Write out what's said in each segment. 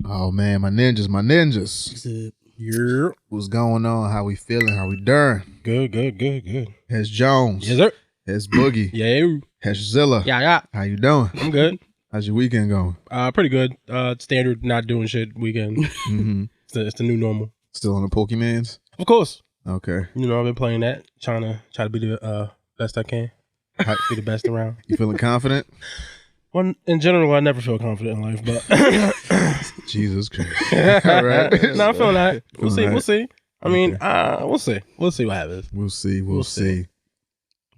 Oh man, my ninjas. Yeah. What's going on? How we feeling? How we doing? Good. Hesh Jones. Yes, sir. Hesh Boogie. Yeah. Hesh Zilla. Yeah. How you doing? I'm good. How's your weekend going? Pretty good. Standard not doing shit weekend. Mm-hmm. It's the new normal. Still on the Pokemans? Of course. Okay. You know, I've been playing that, trying to be the best I can. Be the best around. You feeling confident? Well, in general, I never feel confident in life, but Jesus Christ. All right. No, I feel that. We'll see. Right. We'll see. I mean, Okay. we'll see. We'll see what happens. We'll see.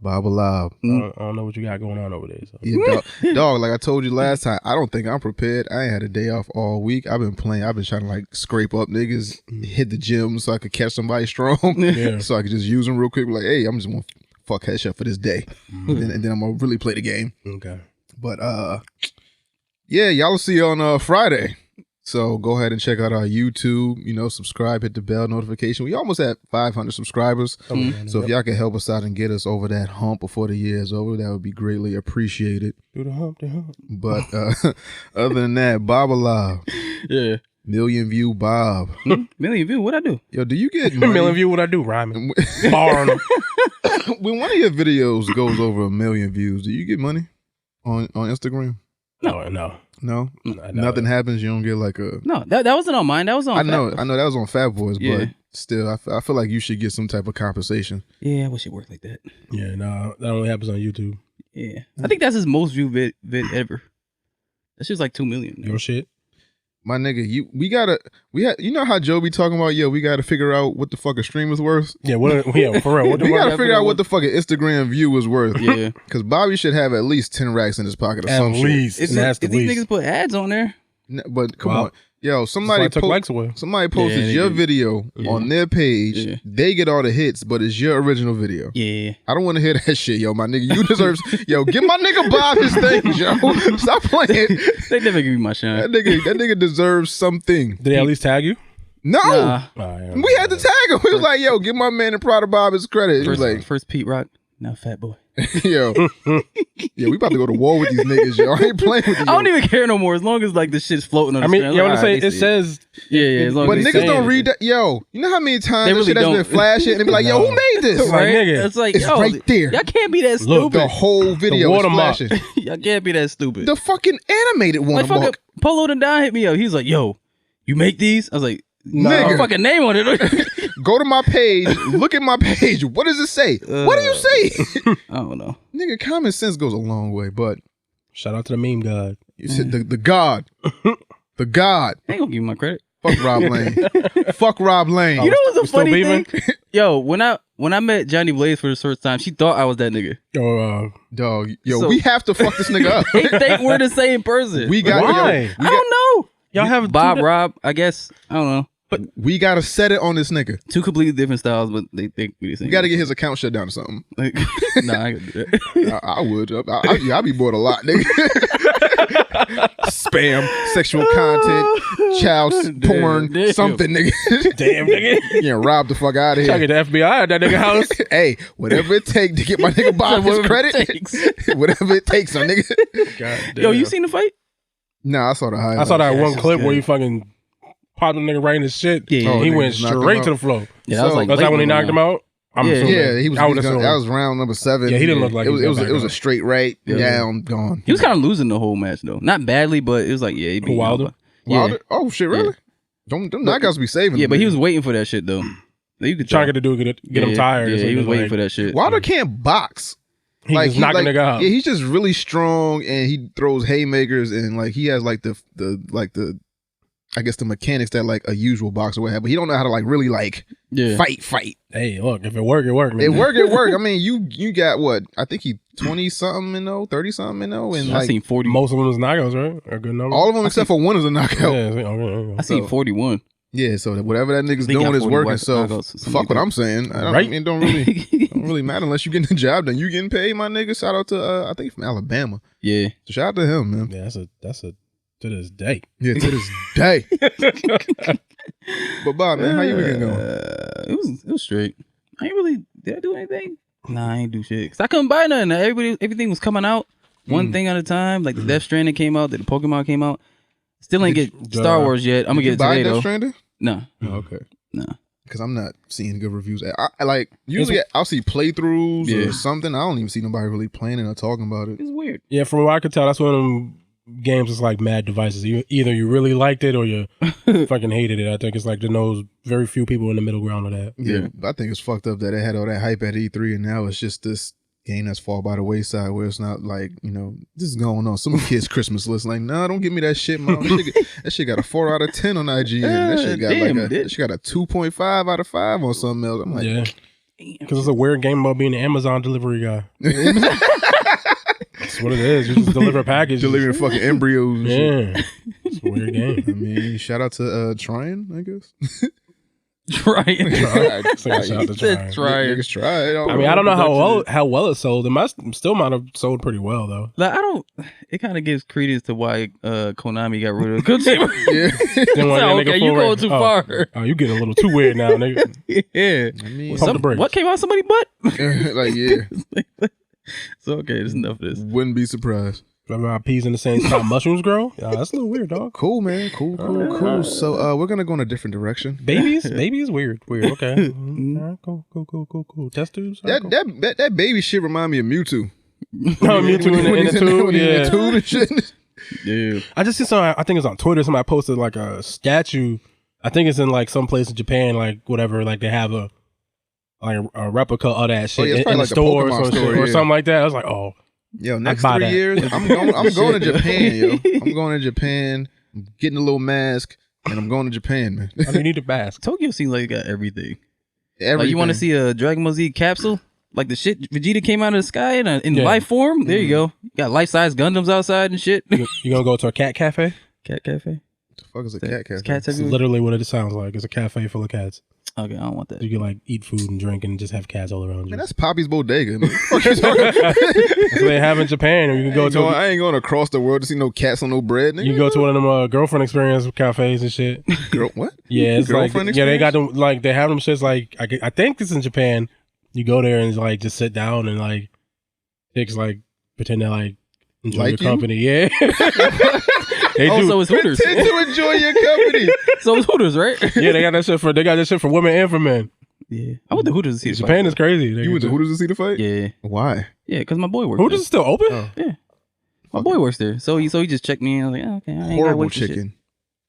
Bob alive. I don't know what you got going on over there. So. Yeah, dog, like I told you last time, I don't think I'm prepared. I ain't had a day off all week. I've been trying to like scrape up niggas, hit the gym so I could catch somebody strong. Yeah. So I could just use them real quick. Like, hey, I'm just gonna fuck Hesh up for this day. And then I'm gonna really play the game. Okay. But yeah, y'all will see you on Friday. So go ahead and check out our YouTube, subscribe, hit the bell notification. We almost at 500 subscriers. So if y'all can help us out and get us over that hump before the year is over, that would be greatly appreciated. Do the hump. But other than that, Bob alive. Yeah. Million view Bob. Million view, what'd I do? Yo, do you get money? Million view, what I do, rhyming. Bar on them. When one of your videos goes over 1 million views, do you get money on Instagram? No. No? Nothing happens. You don't get like a... No, that wasn't on mine. That was on I know that was on Fat Boys, Yeah. but still, I feel like you should get some type of compensation. Yeah, I wish it worked like that. Yeah, no, that only happens on YouTube. Yeah. I think that's his most viewed vid ever. That shit's like 2 million. Your shit? My nigga, you know how Joe be talking about, we gotta figure out what the fuck a stream is worth? Yeah, for real. We gotta figure out what the fuck an Instagram view is worth. Yeah. Because Bobby should have at least 10 racks in his pocket or At some least. shit. That's the These least. niggas put ads on there. But come Wow. on. Yo, somebody took likes away. Somebody posted Yeah, they your do. video on their page. Yeah. They get all the hits, but it's your original video. Yeah. I don't want to hear that shit, yo, my nigga. You deserve... Yo, give my nigga Bob his things, yo. Stop playing. They never give me my shine. That nigga deserves something. Did they at least tag you? No. Nah. We had to tag him. We was like, yo, give my man and Prada Bob his credit. He was like, First Pete Rock, now Fat Boy. yo, we about to go to war with these niggas, yo. I ain't playing with you. I don't even care no more as long as like the shit's floating on the screen. you want to say Alright, they it see says. Yeah, as long But as they niggas say don't it. read that. Yo, you know how many times They that really shit has been don't. flashing and they be like, yo, who made this? Like, Right? nigga, It's like, it's yo, right there. Y'all can't be that Look, The stupid. whole video is watermark. flashing. Y'all can't be that stupid. The fucking animated one. Like fucking Polo the Don hit me up. He's like, yo, you make these? I was like, no, Nigga. fucking name on it. Go to my page. Look at my page. What does it say? What do you say? I don't know. Nigga, common sense goes a long way, but shout out to the meme god. you said the God. The God. I ain't gonna give you my credit. Fuck Rob Lane. Fuck Rob Lane. You know what's we a still funny beefing? thing? Yo, when I met Johnny Blaze for the first time, she thought I was that nigga. Dog, yo, So- we have to fuck this nigga up. They think we're the same person. We got Why? I don't know. Y'all have Bob, two Rob, I guess. I don't know. we gotta set it on this nigga. Two completely different styles, but they think we the same. We gotta get his account shut down or something. Like, nah, I could do that. I would. I'd be bored a lot, nigga. Spam, sexual content, child porn, damn. something, nigga. Damn, nigga. Yeah, rob the fuck out of Try to here. get the FBI at that nigga house. Hey, whatever it takes to get my nigga Bob his Whatever it credit. takes. Whatever it takes, my nigga. God damn. Yo, you seen the fight? Nah, I saw the highlights. I saw that Yeah, one that's clip good. where you fucking popped the nigga right in his shit. Yeah. Oh, he nigga went just knocked him straight out. to the floor. Yeah, that was like Was that when he late knocked him out? I'm Yeah. assuming. Yeah, he was. I would that assume. was round number 7. Yeah, he didn't look like it he was. was It was. that It was bad. a straight right, Yeah. down, gone. He was kind of losing the whole match though. Not badly, but it was like, yeah, he beat Wilder? him. Yeah. Wilder? Oh shit, really? Them knockouts be saving. Yeah, them but he niggas. was waiting for that shit though. You could Trying tell. to get him tired. Yeah, so he was waiting like, for that shit. Wilder can't box. He just knocking nigga out. Yeah, he's just really strong and he throws haymakers and like he has like the I guess the mechanics that like a usual boxer would have, but he don't know how to like really like Yeah. fight. Hey, look, if it work, it work. It work. I mean, you got what? I think he 20 something and 30 something and and I like seen 40. Most of them was knockouts, right? A good number. all of them except for one is a knockout. Yeah, okay. I seen 41. Yeah, so that whatever that nigga's They got doing is 40 working. knockouts, So something fuck like what that. I'm saying. Right? It don't really matter unless you getting the job done. You getting paid, my nigga. Shout out to I think from Alabama. Yeah. So shout out to him, man. Yeah, that's a to this day. Yeah, to this day. But Bob, man, how you weekend going? It was straight. I ain't really did I do anything? Nah, I ain't do shit. Cause I couldn't buy nothing. Everything was coming out one thing at a time. Like the Death Stranding came out, then the Pokemon came out. Still ain't get Star Wars yet. I'm gonna get it today though. Stranding? No. Oh, okay. No. Because I'm not seeing good reviews. I like usually I'll see playthroughs or something. I don't even see nobody really playing it or talking about it. It's weird. Yeah, from what I could tell, that's one of them games that's like mad devices. Either you really liked it or you fucking hated it. I think it's like there's very few people in the middle ground of that. Yeah, I think it's fucked up that it had all that hype at E3 and now it's just this game that's fall by the wayside where it's not like, this is going on. Some kids' Christmas list like, nah, don't give me that shit, mom. That shit got a 4 out of 10 on IGN. That shit got that shit got a 2.5 out of 5 on something else. I'm like, because it's a weird game about being an Amazon delivery guy. That's what it is. You just deliver packages. Delivering fucking embryos and shit. It's a weird game. I mean, shout out to Tryon, I guess. Tryon. Niggas tried. I mean, I don't know how well it sold. It still might have sold pretty well though. Like, it kind of gives credence to why Konami got rid of Kojima. Okay, you going too far. Oh, you getting a little too weird now, nigga. Yeah. I mean, what came out somebody's butt? like, yeah. So okay, there's enough of this. Wouldn't be surprised. Remember how peas in the same spot mushrooms grow? Yeah, that's a little weird, dog. Cool, man. Cool. So we're gonna go in a different direction. Baby is weird. Okay. All right, cool. Test tubes. That baby shit remind me of Mewtwo. Mewtwo in the tube. Yeah. Tube and shit. Yeah. I just see something. I think it's on Twitter. Somebody posted like a statue. I think it's in like some place in Japan, like whatever. Like they have a replica of that shit in the store or something like that. I was like, oh. Yo, next 3 years, I'm going to Japan, yo. I'm going to Japan. I'm getting a little mask, and I'm going to Japan, man. I mean, you need a mask. Tokyo seems like it got everything. Like, you want to see a Dragon Ball Z capsule? Like the shit Vegeta came out of the sky in life form? There you go. You got life-size Gundams outside and shit. You gonna go to a cat cafe? Cat cafe? What the fuck is a cat cafe? Cats It's literally what it sounds like. It's a cafe full of cats. Okay, I don't want that. You can like eat food and drink and just have cats all around you. Man, that's Poppy's Bodega. Man. What That's what they have in Japan. Or you can go to. I ain't going across the world to see no cats on no bread. Nigga. You can go to one of them girlfriend experience cafes and shit. What? Yeah, it's girlfriend like experience? they got them like they have them shits like I think it's in Japan. You go there and like just sit down and like chicks like pretend to like enjoy your company. Yeah. They do. So it's Hooters. Pretend to enjoy your company. So it's Hooters, right? Yeah, they got that shit for women and for men. Yeah, I went to Hooters to see the fight. Japan is crazy. You went to Hooters to see the fight? Yeah. Why? Yeah, because my boy works Hooters is still open? Oh. Yeah. My boy works there. So he just checked me in. I was like, oh, okay. I ain't Horrible wait chicken.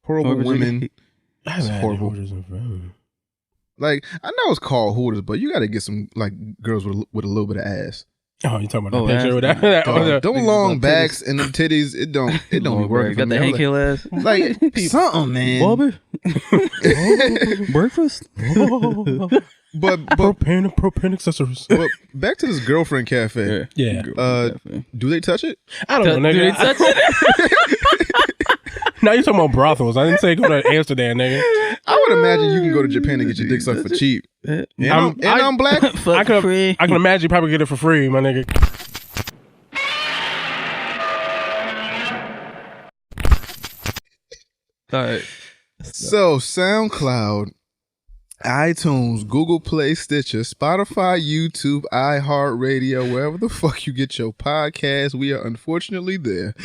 Horrible women. That's horrible. Like, I know it's called Hooters, but you got to get some like girls with a little bit of ass. Oh, you talking about that picture with that? Them long backs and them titties, it don't be working. Got the Hank Hill ass. Like something, man. Bobby. Breakfast. But propane accessories. But back to this girlfriend cafe. Yeah. Do they touch it? I don't know, nigga. Do they touch it? Now you're talking about brothels. I didn't say go to Amsterdam, nigga. I would imagine you can go to Japan and get your dick sucked for cheap. I'm black. I can imagine you probably get it for free, my nigga. All right. So SoundCloud, iTunes, Google Play, Stitcher, Spotify, YouTube, iHeartRadio, wherever the fuck you get your podcast, we are unfortunately there.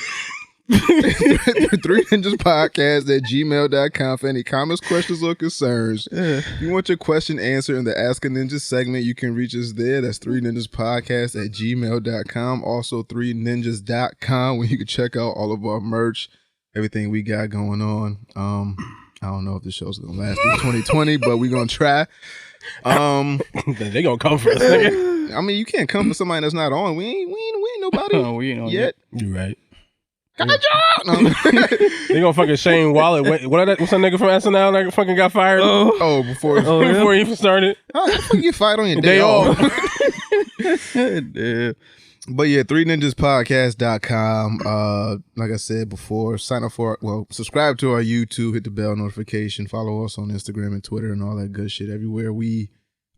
3ninjaspodcast@gmail.com for any comments, questions, or concerns. If you want your question answered in the Ask a Ninja segment, you can reach us there. That's 3ninjaspodcast@gmail.com. Also 3ninjas.com, where you can check out all of our merch, everything we got going on. I don't know if this show's gonna last through 2020, but we're gonna try. They gonna come for us, nigga. I mean, you can't come for somebody that's not on. We ain't nobody we ain't on yet. You right. No. They gonna fucking Shane Wallet. What's that nigga from SNL that fucking got fired? Before he even started. How the fuck you fight on your day off? Yeah. But yeah, 3ninjaspodcast.com. Like I said before, subscribe to our YouTube, hit the bell notification, follow us on Instagram and Twitter and all that good shit. Everywhere we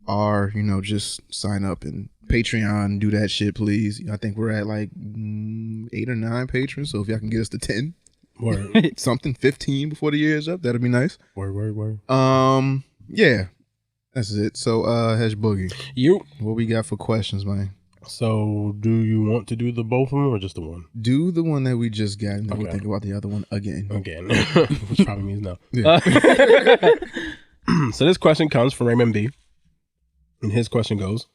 are, just sign up, and Patreon, do that shit, please. I think we're at like 8 or 9 patrons, so if y'all can get us to 10, Word. something 15 before the year is up, that'd be nice. Word. Yeah, that's it. So, Hesh Boogie, You. what we got for questions, man? So, do you want to do the both of them or just the one? Do the one that we just got, and then we'll think about the other one again. Which probably means no. Yeah. So this question comes from Raymond B. And his question goes,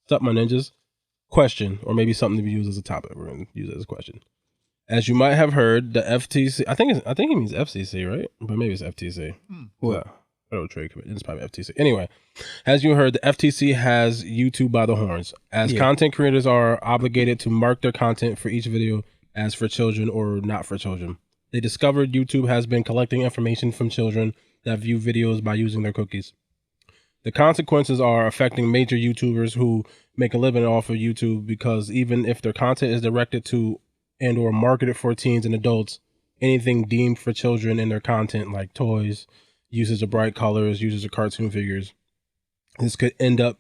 "Sup, my ninjas? Question, or maybe something to be used as a topic. We're going to use it as a question. As you might have heard, the FTC, I think he means FCC, right? But maybe it's FTC. What? Federal Trade Commission. It's probably FTC. Anyway, as you heard, the FTC has YouTube by the horns. As content creators are obligated to mark their content for each video as for children or not for children. They discovered YouTube has been collecting information from children that view videos by using their cookies. The consequences are affecting major YouTubers who make a living off of YouTube, because even if their content is directed to and or marketed for teens and adults, anything deemed for children in their content, like toys, uses of bright colors, uses of cartoon figures, this could end up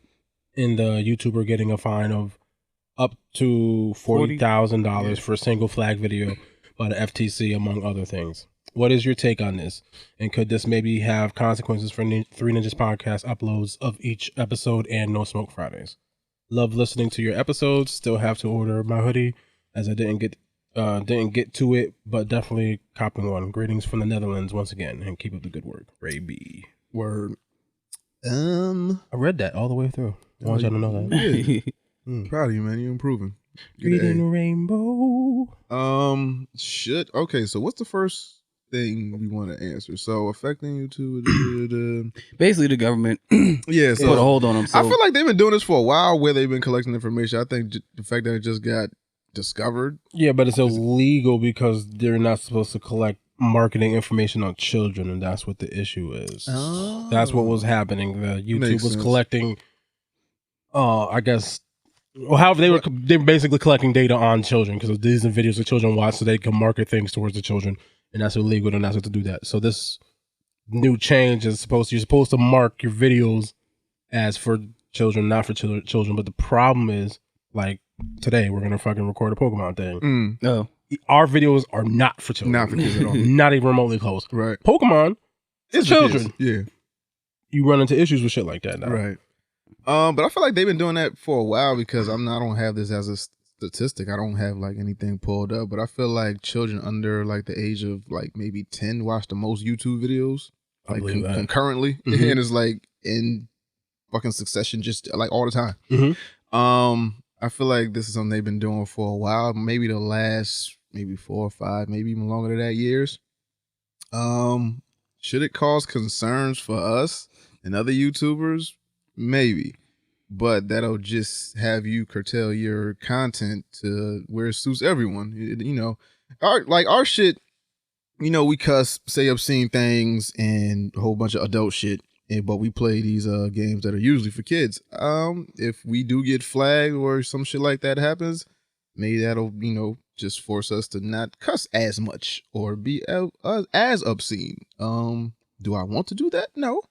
in the YouTuber getting a fine of up to $40,000 for a single flag video by the FTC, among other things. What is your take on this? And could this maybe have consequences for Three Ninjas podcast uploads of each episode and No Smoke Fridays? Love listening to your episodes. Still have to order my hoodie as I didn't get to it, but definitely copping one. Greetings from the Netherlands once again, and keep up the good work. Ray B. Word. I read that all the way through. I want y'all to know that. Yeah. Proud of you, man. You're improving. Reading Rainbow. Okay, so what's the first thing we want to answer? So affecting YouTube, basically the government. Yeah, so put a hold on them. So. I feel like they've been doing this for a while, where they've been collecting information. I think the fact that it just got discovered. Yeah, but it's illegal because they're not supposed to collect marketing information on children, and that's what the issue is. Oh. That's what was happening. The YouTube was collecting. I guess. Well, however, they were basically collecting data on children, because these are videos that children watch, so they can market things towards the children, and that's illegal. They're not supposed to do that. So this new change is you're supposed to mark your videos as for children, not for children. But the problem is, like today, we're gonna fucking record a Pokemon thing. Oh, our videos are not for children. Not for kids at all. Not even remotely close. Right. Pokemon is children. Yeah. You run into issues with shit like that now. Right. But I feel like they've been doing that for a while, because I don't have this as a statistic. I don't have like anything pulled up, but I feel like children under like the age of like maybe 10 watch the most YouTube videos, like concurrently, and it's like in fucking succession, just like all the time. I feel like this is something they've been doing for a while, maybe the last 4 or 5, maybe even longer than that years. Should it cause concerns for us and other YouTubers? Maybe, but that'll just have you curtail your content to where it suits everyone. You know, our shit, you know, we cuss, say obscene things, and a whole bunch of adult shit, but we play these games that are usually for kids. If we do get flagged or some shit like that happens, maybe that'll, you know, just force us to not cuss as much or be as obscene. Do I want to do that? No.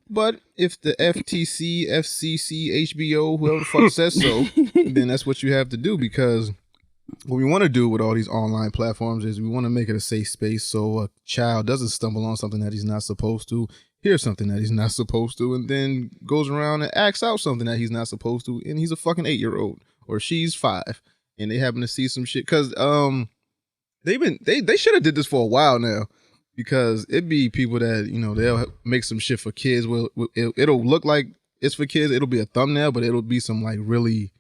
But if the FTC, FCC, HBO, whoever the fuck says so, then that's what you have to do, because what we want to do with all these online platforms is we want to make it a safe space, so a child doesn't stumble on something that he's not supposed to, hear something that he's not supposed to, and then goes around and acts out something that he's not supposed to, and he's a fucking 8-year-old or she's 5, and they happen to see some shit, because they should have did this for a while now. Because it'd be people that, you know, they'll make some shit for kids. Well, it'll look like it's for kids. It'll be a thumbnail, but it'll be some like really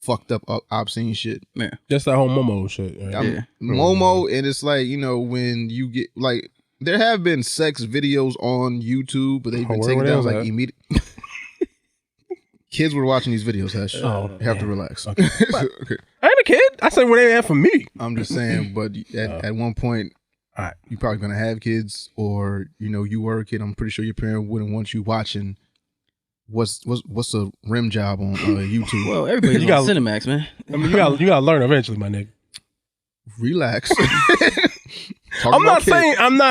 fucked up, obscene shit. Yeah, just that whole Momo shit. Right? Yeah, Momo, and it's like, you know, when you get like, there have been sex videos on YouTube, but they've been taken down like immediate. Kids were watching these videos, Hesh. You have to relax. Okay. Okay. I ain't a kid. I said what they had for me. I'm just saying, but at one point, you're probably gonna have kids, or you know, you were a kid. I'm pretty sure your parent wouldn't want you watching what's a rim job on YouTube. Well, everybody's on Cinemax, man. I mean, you gotta learn eventually, my nigga. Relax. I'm not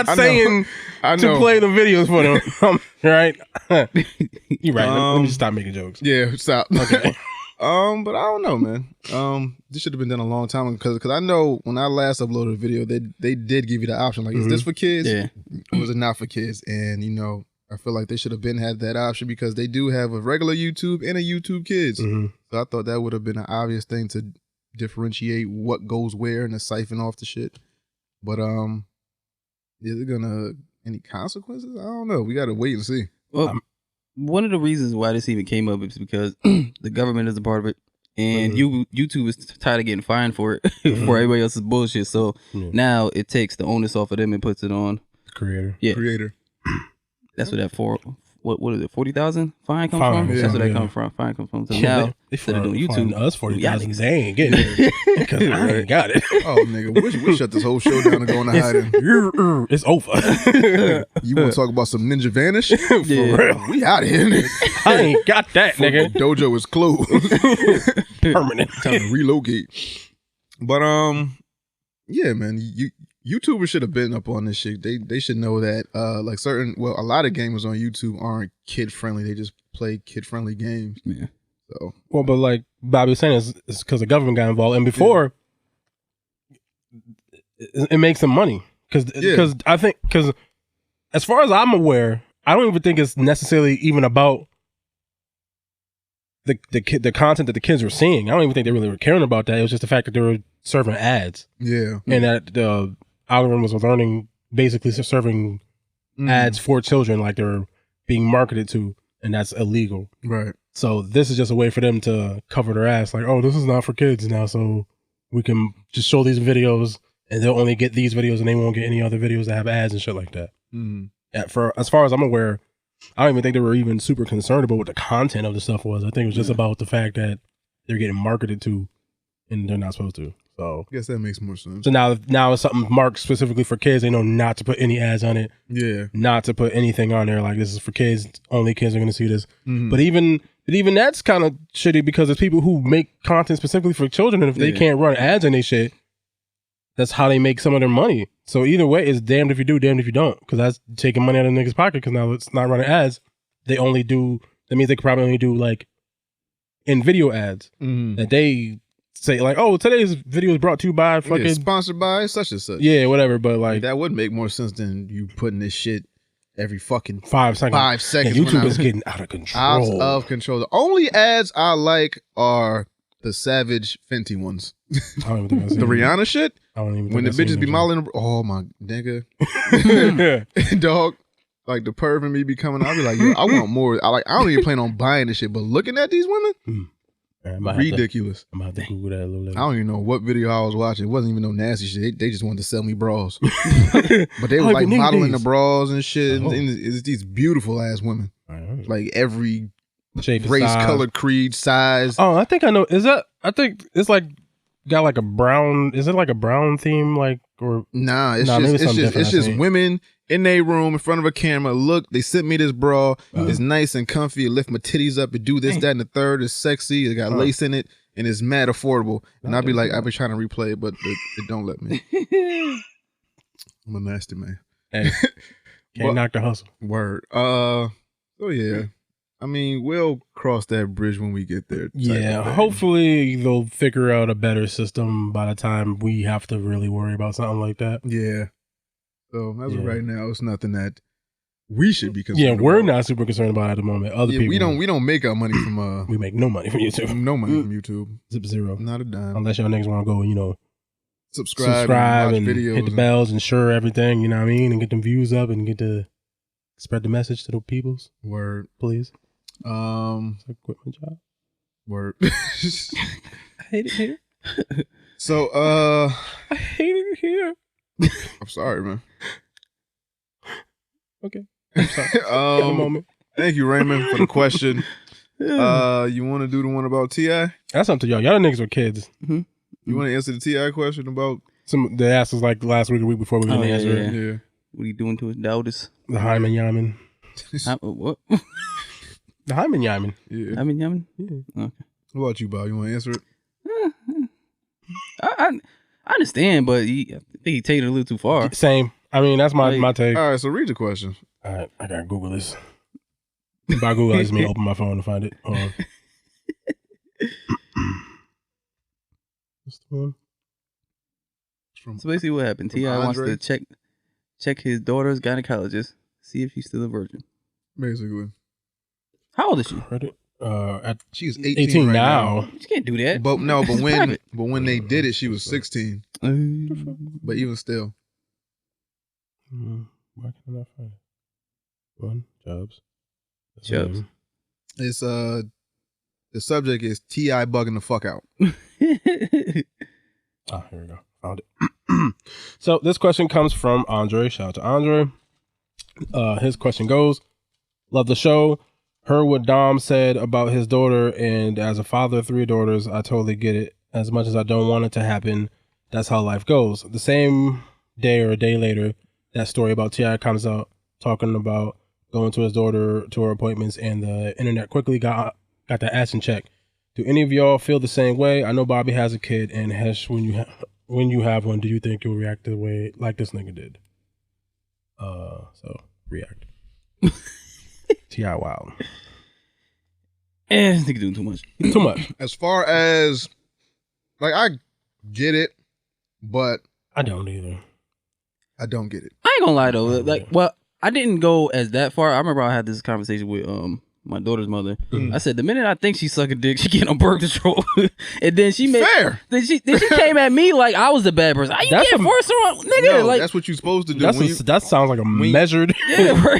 saying to play the videos for them. Right? You're right. Let me just stop making jokes. Yeah, stop. Okay. But I don't know, man. This should have been done a long time ago, because I know when I last uploaded a video, they did give you the option, like, is this for kids? Yeah. Or is it not for kids? And you know, I feel like they should have had that option because they do have a regular YouTube and a YouTube Kids. So I thought that would have been an obvious thing to differentiate what goes where and to siphon off the shit. But is it gonna any consequences? I don't know. We gotta wait and see. Well, one of the reasons why this even came up is because the government is a part of it, and YouTube is tired of getting fined for it for everybody else's bullshit. So now it takes the onus off of them and puts it on creator. Yeah, creator. That's what that what is it? 40,000 fine comes from. Yeah, that's where that comes from. Fine comes from. So now instead of doing YouTube, us 40,000, they ain't getting it because I ain't got it. Oh nigga, we shut this whole show down and go into hiding. It's over. You want to talk about some Ninja Vanish? For real. We out of here. I ain't got that, nigga. Dojo is closed. Permanent. Time to relocate. But yeah, man. YouTubers should have been up on this shit. They should know that like a lot of gamers on YouTube aren't kid friendly. They just play kid friendly games. Yeah. So well, but like Bobby was saying, it's because the government got involved, and before it makes them money because I think as far as I'm aware, I don't even think it's necessarily even about the content that the kids were seeing. I don't even think they really were caring about that. It was just the fact that they were serving ads. Yeah, and that the algorithm was learning basically serving ads for children, like they're being marketed to, and that's illegal. Right. So this is just a way for them to cover their ass, like, oh, this is not for kids now, so we can just show these videos, and they'll only get these videos, and they won't get any other videos that have ads and shit like that. Yeah, as far as I'm aware, I don't even think they were even super concerned about what the content of the stuff was. I think it was just about the fact that they're getting marketed to, and they're not supposed to. So I guess that makes more sense. So now it's something marked specifically for kids. They know not to put any ads on it. Yeah. Not to put anything on there like this is for kids. Only kids are going to see this. But even that's kind of shitty because there's people who make content specifically for children, and if they can't run ads on their shit, that's how they make some of their money. So either way, it's damned if you do, damned if you don't, because that's taking money out of the nigga's pocket. Because now it's not running ads. They only do. That means they could probably only do like in video ads that they say like, oh, today's video is brought to you by fucking sponsored by such and such. Yeah, whatever. But like that would make more sense than you putting this shit every fucking 5 seconds. 5 seconds. Yeah, YouTube is getting out of control. Out of control. The only ads I like are the Savage Fenty ones. I don't even think I've seen the Rihanna shit. I don't even when the bitches be modeling. Oh my nigga, dog. Like the perv in me be coming out. I be like, yo, I want more. I don't even plan on buying this shit, but looking at these women. Ridiculous. I'm about to Google that a little later. I don't even know what video I was watching. It wasn't even no nasty shit. They just wanted to sell me bras. But they were like modeling the bras and shit. And it's these beautiful ass women. Like every shape, race, size, color, creed, size. Oh, I think I know. I think it's like got like a brown. Is it like a brown theme? Like or nah? It's just women in their room in front of a camera. Look, they sent me this bra. It's nice and comfy. It lift my titties up. It do this, that, and the third. It's sexy. It got lace in it, and it's mad affordable. And I'll be like, I've been trying to replay it, but it don't let me. I'm a nasty man. Hey, can't knock the hustle. Word. So yeah. I mean, we'll cross that bridge when we get there. Yeah, hopefully they'll figure out a better system by the time we have to really worry about something like that. Yeah. So as of right now, it's nothing that we should be concerned about. Yeah, we're not super concerned about it at the moment. Other people, we don't make our money from we make no money from YouTube. No money from YouTube. Zero. Not a dime. Unless y'all niggas want to go, subscribe and videos hit the bells and share everything, you know what I mean, and get them views up and get to spread the message to the peoples. Word. Please. I quit my job. Word. I hate it here. So I hate it here. I'm sorry, man. Okay. I'm sorry. Have a moment. Thank you, Raymond, for the question. You want to do the one about T.I.? That's up to y'all. Y'all niggas are kids. You want to answer the T.I. question about they asked us like last week or week before we didn't answer it. Yeah. What are you doing to his daughters? The Hyman Yaman. What? The Hyman Yaman. Yeah. Hyman Yaman? Yeah. Okay. What about you, Bob? You want to answer it? I understand, but I think he take it a little too far. Same. I mean, that's my take. All right, so read the question. All right, I gotta Google this. By Google, I just mean open my phone to find it. What's the one? So basically what happened, T.I. wants to check his daughter's gynecologist, see if she's still a virgin. Basically. How old is she? She's 18 right now. She can't do that. But when they did it, she was 16. But even still. Why can't I find it? One, Chubbs. It's the subject is T.I. bugging the fuck out. Here we go. Found it. So this question comes from Andre. Shout out to Andre. His question goes, love the show. Heard what Dom said about his daughter, and as a father of 3 daughters, I totally get it. As much as I don't want it to happen, that's how life goes. The same day or a day later, that story about T.I. comes out talking about going to his daughter to her appointments, and the internet quickly got the ass in check. Do any of y'all feel the same way? I know Bobby has a kid, and Hesh, when you have one, do you think you'll react the way like this nigga did? So react. T.I. wild. This nigga doing too much. Too much. As far as like, I get it, but I don't either. I don't get it. I ain't gonna lie though. Like, well, I didn't go as that far. I remember I had this conversation with my daughter's mother. I said the minute I think she suck a dick, she get on birth control, and then she made fair. Then she came at me like I was the bad person. You can't force her on, nigga. No, like that's what you're supposed to do. That sounds like a measured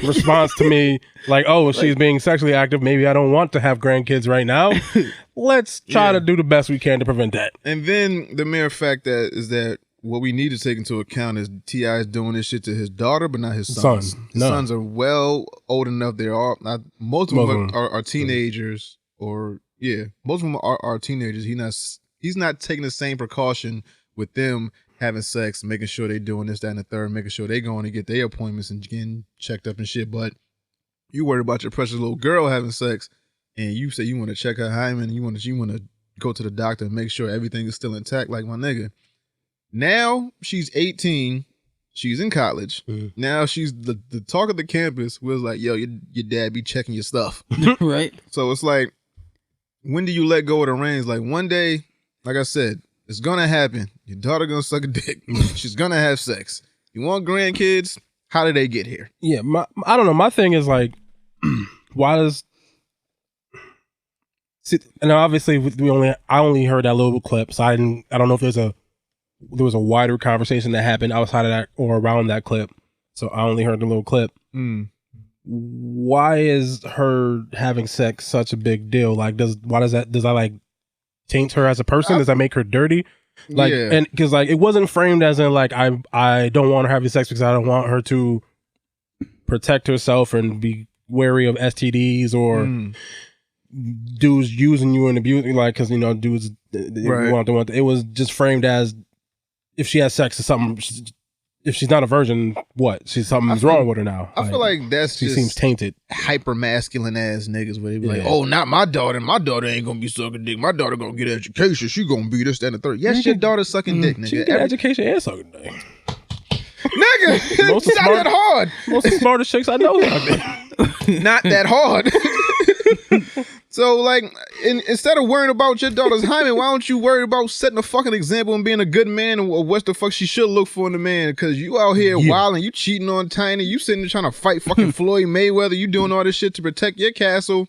response to me. Like, oh, she's being sexually active. Maybe I don't want to have grandkids right now. Let's try to do the best we can to prevent that. And then the mere fact that what we need to take into account is T.I. is doing this shit to his daughter, but not his sons. His sons are well old enough. They're all not. Most of them are teenagers, or most of them are teenagers. He's not taking the same precaution with them having sex, making sure they're doing this, that, and the third, making sure they're going to get their appointments and getting checked up and shit. But you worried about your precious little girl having sex, and you say you want to check her hymen, you want to go to the doctor and make sure everything is still intact, like my nigga. Now she's 18. She's in college. Now she's the talk of the campus was like, yo, your dad be checking your stuff. Right. So it's like, when do you let go of the reins? Like, one day, like I said, it's going to happen. Your daughter going to suck a dick. She's going to have sex. You want grandkids? How did they get here? Yeah. I don't know. My thing is like, why does... See, and obviously I only heard that little clip, so I don't know if there was a wider conversation that happened outside of that or around that clip. So I only heard the little clip. Why is her having sex such a big deal? Like, does that like taint her as a person? Does that make her dirty? Like, and because like it wasn't framed as in like I don't want her having sex because I don't want her to protect herself and be wary of STDs or dudes using you and abusing, like, because dudes want. It was just framed as, if she has sex, it's something. If she's not a virgin, what? Something's wrong with her now. I feel like she seems tainted. Hyper masculine ass niggas where they be like, oh, not my daughter. My daughter ain't gonna be sucking dick. My daughter gonna get education. She gonna be this, that, and the third. Yes, your daughter's sucking dick, nigga. She get education and sucking dick. Nigga, it's not that hard. Most of the smartest chicks I know. Not that hard. So, like, instead of worrying about your daughter's hymen, why don't you worry about setting a fucking example and being a good man and what the fuck she should look for in a man? Because you out here wilding, you cheating on Tiny, you sitting there trying to fight fucking Floyd Mayweather, you doing all this shit to protect your castle,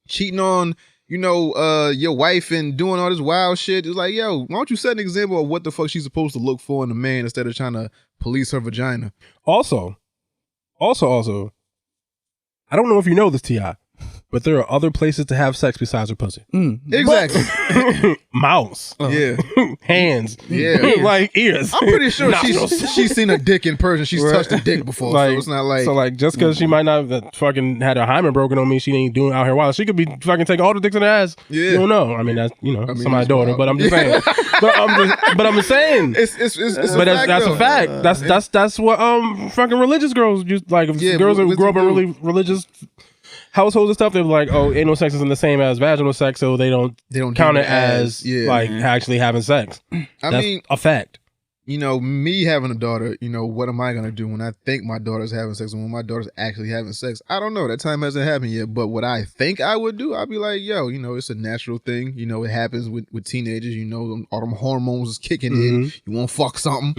cheating on, your wife and doing all this wild shit. It's like, yo, why don't you set an example of what the fuck she's supposed to look for in a man instead of trying to police her vagina? Also, I don't know if you know this, T.I., but there are other places to have sex besides her pussy. Exactly. Mouths. Yeah. Hands. Yeah. Like ears. I'm pretty sure she's seen a dick in person. She's touched a dick before. So it's not like... So like, just because she might not have fucking had her hymen broken on me, she ain't doing out here wild. She could be fucking taking all the dicks in her ass. Yeah. You don't know. I mean, that's, somebody's daughter, wild. But I'm just saying. but I'm just saying. It's but that's a fact. That's what fucking religious girls use. Like, girls that grow up in really religious households and stuff, they're like, oh, anal sex isn't the same as vaginal sex, so they don't count it as like actually having sex. That's a fact. me having a daughter, what am I going to do when I think my daughter's having sex and when my daughter's actually having sex? I don't know. That time hasn't happened yet. But what I think I would do, I'd be like, it's a natural thing. It happens with teenagers. All them hormones is kicking in. You want to fuck something.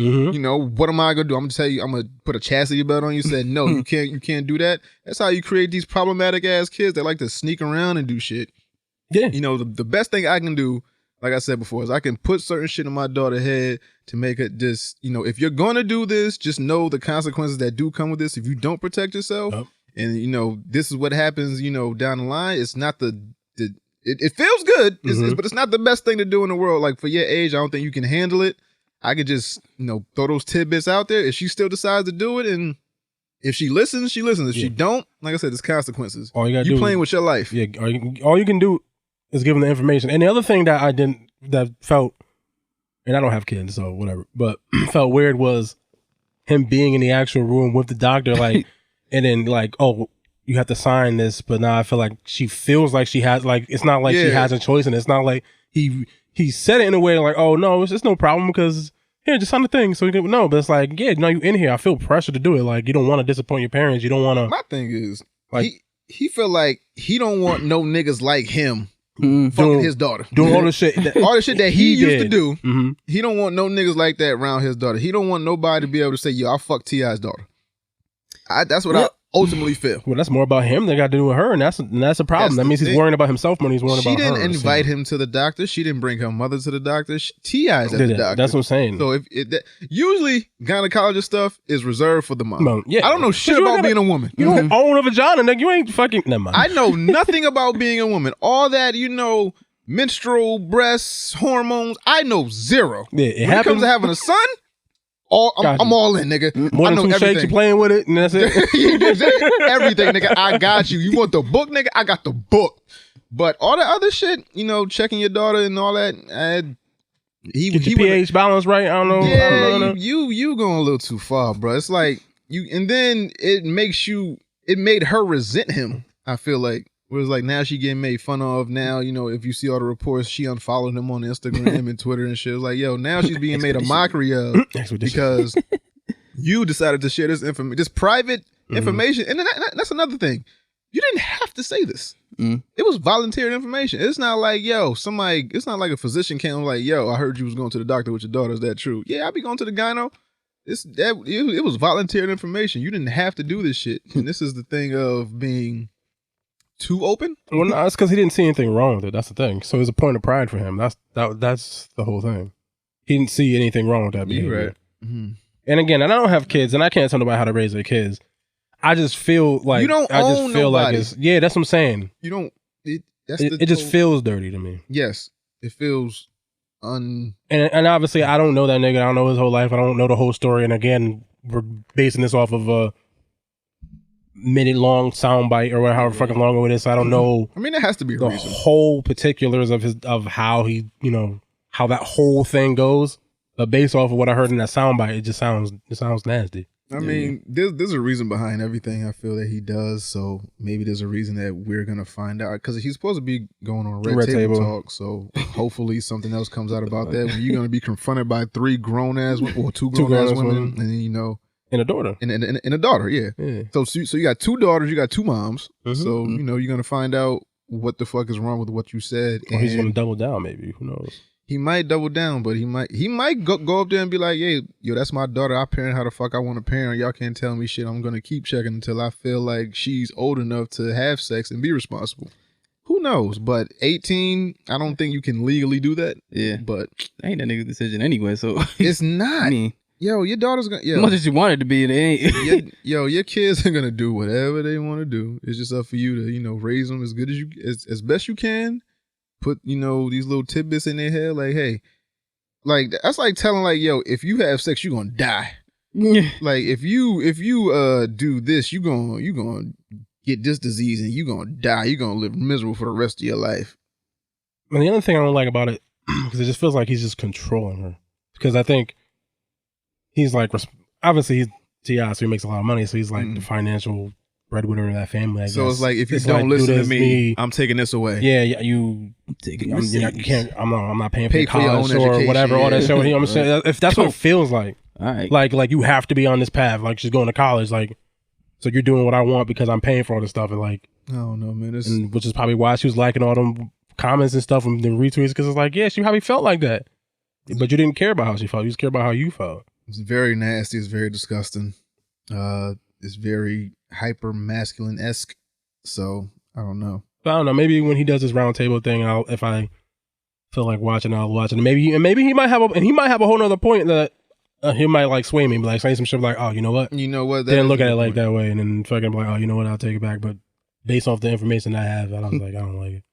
What am I going to do? I'm going to tell you, I'm going to put a chastity belt on you. Said, no, you can't do that. That's how you create these problematic ass kids that like to sneak around and do shit. Yeah. The best thing I can do, like I said before, is I can put certain shit in my daughter's head to make it just, if you're going to do this, just know the consequences that do come with this. If you don't protect yourself, and, this is what happens, down the line. It's not it feels good, but it's not the best thing to do in the world. Like, for your age, I don't think you can handle it. I could just, throw those tidbits out there. If she still decides to do it, and if she listens, she listens. If she don't, like I said, there's consequences. All you got to do playing with your life. Yeah, all you can do is give them the information. And the other thing that felt, and I don't have kids, so whatever, but felt weird was him being in the actual room with the doctor, like, and then like, oh, you have to sign this, but now I feel like she feels like she has, like, it's not like she has a choice, and it's not like he said it in a way like, oh no, it's no problem because here, just sign the thing. So you can, no, but it's like, you in here, I feel pressure to do it. Like, you don't want to disappoint your parents. You don't want to. My thing is, like, he feel like he don't want no niggas like him. Fucking his daughter, doing all the shit, that he used to do. He don't want no niggas like that around his daughter. He don't want nobody to be able to say, "Yo, I fucked T.I.'s daughter." That's what I ultimately feel. Well, that's more about him than got to do with her, and that's a problem. That means he's worrying about himself more than he's worrying about her. She didn't invite him to the doctor. She didn't bring her mother to the doctor. T.I.'s at the doctor. That's what I'm saying. So usually gynecologist stuff is reserved for the mom. Yeah, I don't know shit about being a woman. You don't own a vagina, nigga. You ain't fucking. Never mind. I know nothing about being a woman. All that, menstrual, breasts, hormones. I know zero. Yeah, when it comes to having a son. I'm all in, nigga. More than 2 shakes, you playing with it, and that's it. Everything, nigga. I got you. You want the book, nigga? I got the book. But all the other shit, checking your daughter and all that, get your pH balance right. I don't know. Yeah, you going a little too far, bro. It's like and then it made her resent him. I feel like. Whereas like now she getting made fun of. Now, if you see all the reports, she unfollowed him on Instagram and Twitter and shit. It's like, yo, now she's being made a mockery of because you decided to share this private information. And then that's another thing. You didn't have to say this. It was voluntary information. It's not like, it's not like a physician came like, yo, I heard you was going to the doctor with your daughter. Is that true? Yeah, I be going to the gyno. It was voluntary information. You didn't have to do this shit. And this is the thing of being too open? Well, no, it's because he didn't see anything wrong with it. That's the thing. So it's a point of pride for him. That's the whole thing. He didn't see anything wrong with that behavior. Right. And again, and I don't have kids, and I can't tell nobody how to raise their kids. I just feel like you don't own nobody. Like it's that's what I'm saying. You don't. It just feels dirty to me. Yes, it feels And obviously, I don't know that nigga. I don't know his whole life. I don't know the whole story. And again, we're basing this off of a minute-long soundbite or however fucking long it is. So I don't know. I mean, it has to be the whole particulars of how he, how that whole thing goes. But based off of what I heard in that soundbite, it sounds nasty. I mean, there's a reason behind everything I feel that he does. So maybe there's a reason that we're gonna find out because he's supposed to be going on Red Table Talk. So hopefully something else comes out about that. When you're gonna be confronted by 3 grown-ass women or 2 grown-ass women, and then and a daughter. And a daughter, yeah. So you got 2 daughters, you got 2 moms. So, you're going to find out what the fuck is wrong with what you said. Or he's going to double down, maybe. Who knows? He might double down, but he might go up there and be like, hey, yo, that's my daughter. I parent how the fuck I want to parent. Y'all can't tell me shit. I'm going to keep checking until I feel like she's old enough to have sex and be responsible. Who knows? But 18, I don't think you can legally do that. Yeah. But ain't that nigga's decision anyway, so. It's not. I mean. Yo, your daughter's gonna. Yo, as much as you want it to be, it ain't. your kids are gonna do whatever they want to do. It's just up for you to, raise them as good as you, as best you can. Put, these little tidbits in their head, like, hey, like that's like telling, like, yo, if you have sex, you're gonna die. Like, if you do this, you gonna get this disease and you gonna die. You're gonna live miserable for the rest of your life. And the other thing I don't like about it, because it just feels like he's just controlling her. Because I think. He's like, obviously he's T.I., so he makes a lot of money, so he's like the financial breadwinner of that family, I guess. So it's like, if you don't listen to me, I'm taking this away. Yeah, you I'm not paying for your college or whatever. All that shit. You know what I'm saying? If that's what it feels like, all right, like you have to be on this path. Like she's going to college, like so you're doing what I want because I'm paying for all this stuff, and like I don't know, man. And which is probably why she was liking all them comments and stuff and the retweets because it's like, yeah, she probably felt like that, but you didn't care about how she felt. You just care about how you felt. It's very nasty. It's very disgusting. It's very hyper masculine-esque. So I don't know. But I don't know. Maybe when he does this round table thing, if I feel like watching, I'll watch it. And maybe he might have a whole nother point that he might like sway me, like say some shit like, oh, you know what? Didn't look at it like that way, and then fucking be like, oh, you know what? I'll take it back. But based off the information I have, I was like, I don't like it.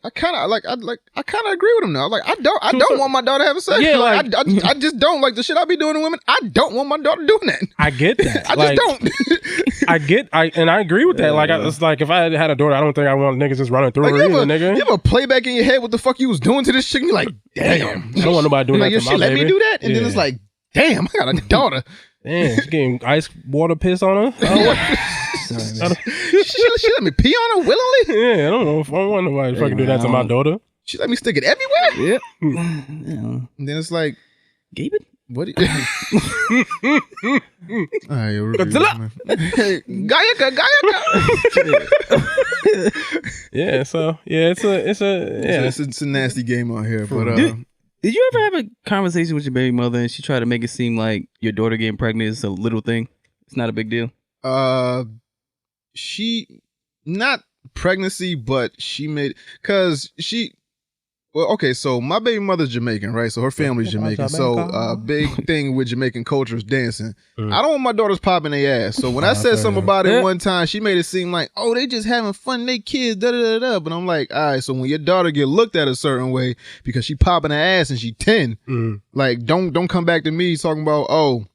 I kind of agree with him now. Like I don't want my daughter having sex. Yeah, I just don't like the shit I be doing to women. I don't want my daughter doing that. I get that. I just don't. I agree with that. Like it's like if I had a daughter, I don't think I want niggas just running through her either, nigga. You have a playback in your head what the fuck you was doing to this chick. And you're like, damn. I don't want nobody doing that to my baby. Let me do that, and then it's like, damn, I got a daughter. Damn, she getting ice water piss on her. Sorry, she let me pee on her willingly. Yeah, I don't know if I want nobody to fucking do that to my daughter. She let me stick it everywhere. Yep. And then it's like, Gabe it? What? All right, Godzilla. Yeah. So yeah, it's a nasty game out here. But did you ever have a conversation with your baby mother and she tried to make it seem like your daughter getting pregnant is a little thing? It's not a big deal. She not pregnancy, but she made well, okay, so my baby mother's Jamaican, right? So her family's Jamaican. So big thing with Jamaican culture is dancing. I don't want my daughters popping their ass. So when I said something about it one time, she made it seem like, oh, they just having fun, they kids, da-da-da-da. But I'm like, all right, so when your daughter get looked at a certain way because she popping her ass and she 10, like don't come back to me talking about, oh,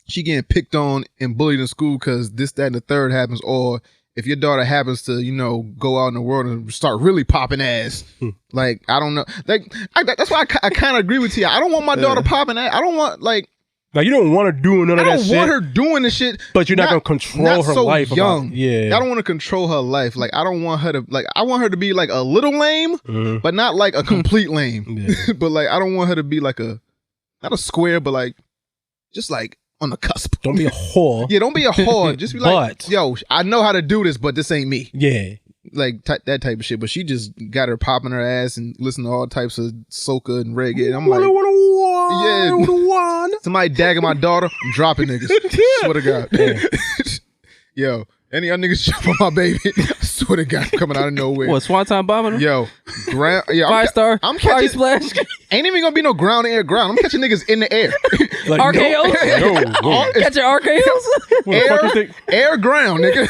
she getting picked on and bullied in school because this, that, and the third happens, or if your daughter happens to, go out in the world and start really popping ass, like, I don't know. Like, that's why I kind of agree with you. I don't want my daughter popping ass. I don't want, like you don't want her doing none of that shit. I don't want her doing the shit. But you're not going to control her life. Young. I don't want to control her life. Like, I don't want her to, like, I want her to be like a little lame, but not like a complete lame. But like, I don't want her to be like not a square, but like, just like, on the cusp. Don't be a whore. Yeah, don't be a whore. Just be like, yo, I know how to do this, but this ain't me. Yeah. Like that type of shit. But she just got her popping her ass and listening to all types of soca and reggae. And I'm like, yeah. Somebody dagging my daughter, I'm dropping niggas. Swear to God. Yo, any y'all niggas jump on my baby, I swear to God, coming out of nowhere. What, Swanton bombing her? Yo, ground. Yeah, 5-star. I'm catching splash. Ain't even gonna be no ground to air ground. I'm catching niggas in the air. Like, RKOs? Catching RKOs? Air ground, nigga.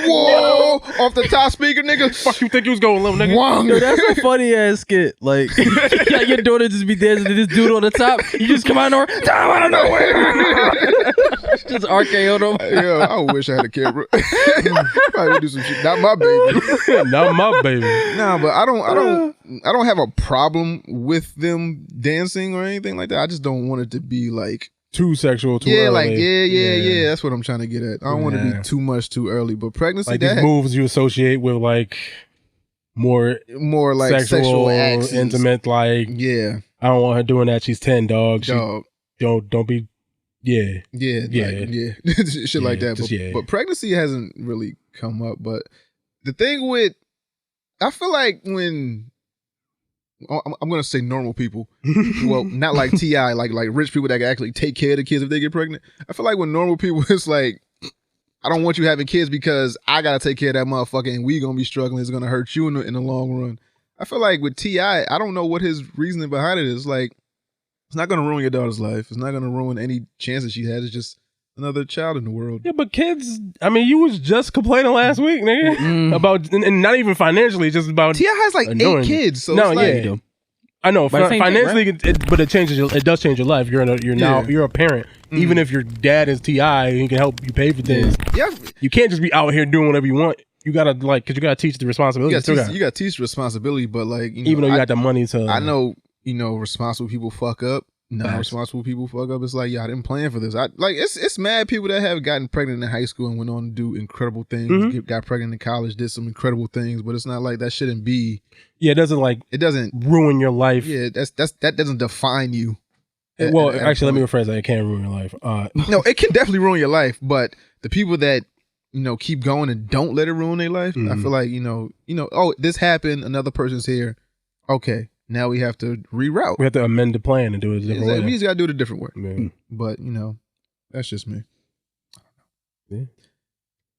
Whoa. Off the top speaker, nigga. Fuck you think you was going, little nigga? Wong. Yo, that's a funny ass skit. Like your daughter just be dancing to this dude on the top. You just come out of nowhere. Just RKO them. Yeah, I wish I had a camera. Probably would do some shit. Not my baby. Not my baby. Nah, but I don't have a problem with them dancing or anything like that. I just don't want it to be like too sexual, too early. Like, yeah. That's what I'm trying to get at. I don't want to be too much too early. But pregnancy, like these moves you associate with like more like sexual acts, intimate. Like, yeah, I don't want her doing that. She's 10, dog. Don't be. Yeah. Shit like that. But pregnancy hasn't really come up. But the thing with, I feel like when, I'm gonna say normal people, well, not like T.I., like rich people that can actually take care of the kids if they get pregnant. I feel like when normal people, it's like, I don't want you having kids because I gotta take care of that motherfucker and we gonna be struggling. It's gonna hurt you in the long run. I feel like with T.I., I don't know what his reasoning behind it is. Like, it's not gonna ruin your daughter's life. It's not gonna ruin any chances she has. It's just another child in the world. Yeah, but kids, I mean, you was just complaining last week, nigga, about, and not even financially, just about. T.I. has like 8 kids, so no, it's like, I know, financially, but it changes. It does change your life. You're a parent. Even if your dad is T.I., he can help you pay for things. Yeah, you can't just be out here doing whatever you want. You gotta because you gotta teach the responsibility. You gotta teach the responsibility, but like, even though you got the money to, I know, responsible people fuck up. non-responsible people fuck up. It's like, I didn't plan for this. It's mad people that have gotten pregnant in high school and went on to do incredible things. Got pregnant in college, did some incredible things, but it's not like that shouldn't be. Yeah, it doesn't ruin your life. Yeah, that doesn't define you. Well, actually, let me rephrase that. It can't ruin your life. No, it can definitely ruin your life, but the people that keep going and don't let it ruin their life, I feel like oh, this happened, another person's here. Okay, now we have to reroute. We have to amend the plan and do it a different way. We just gotta do it a different way. Yeah. But that's just me. Yeah.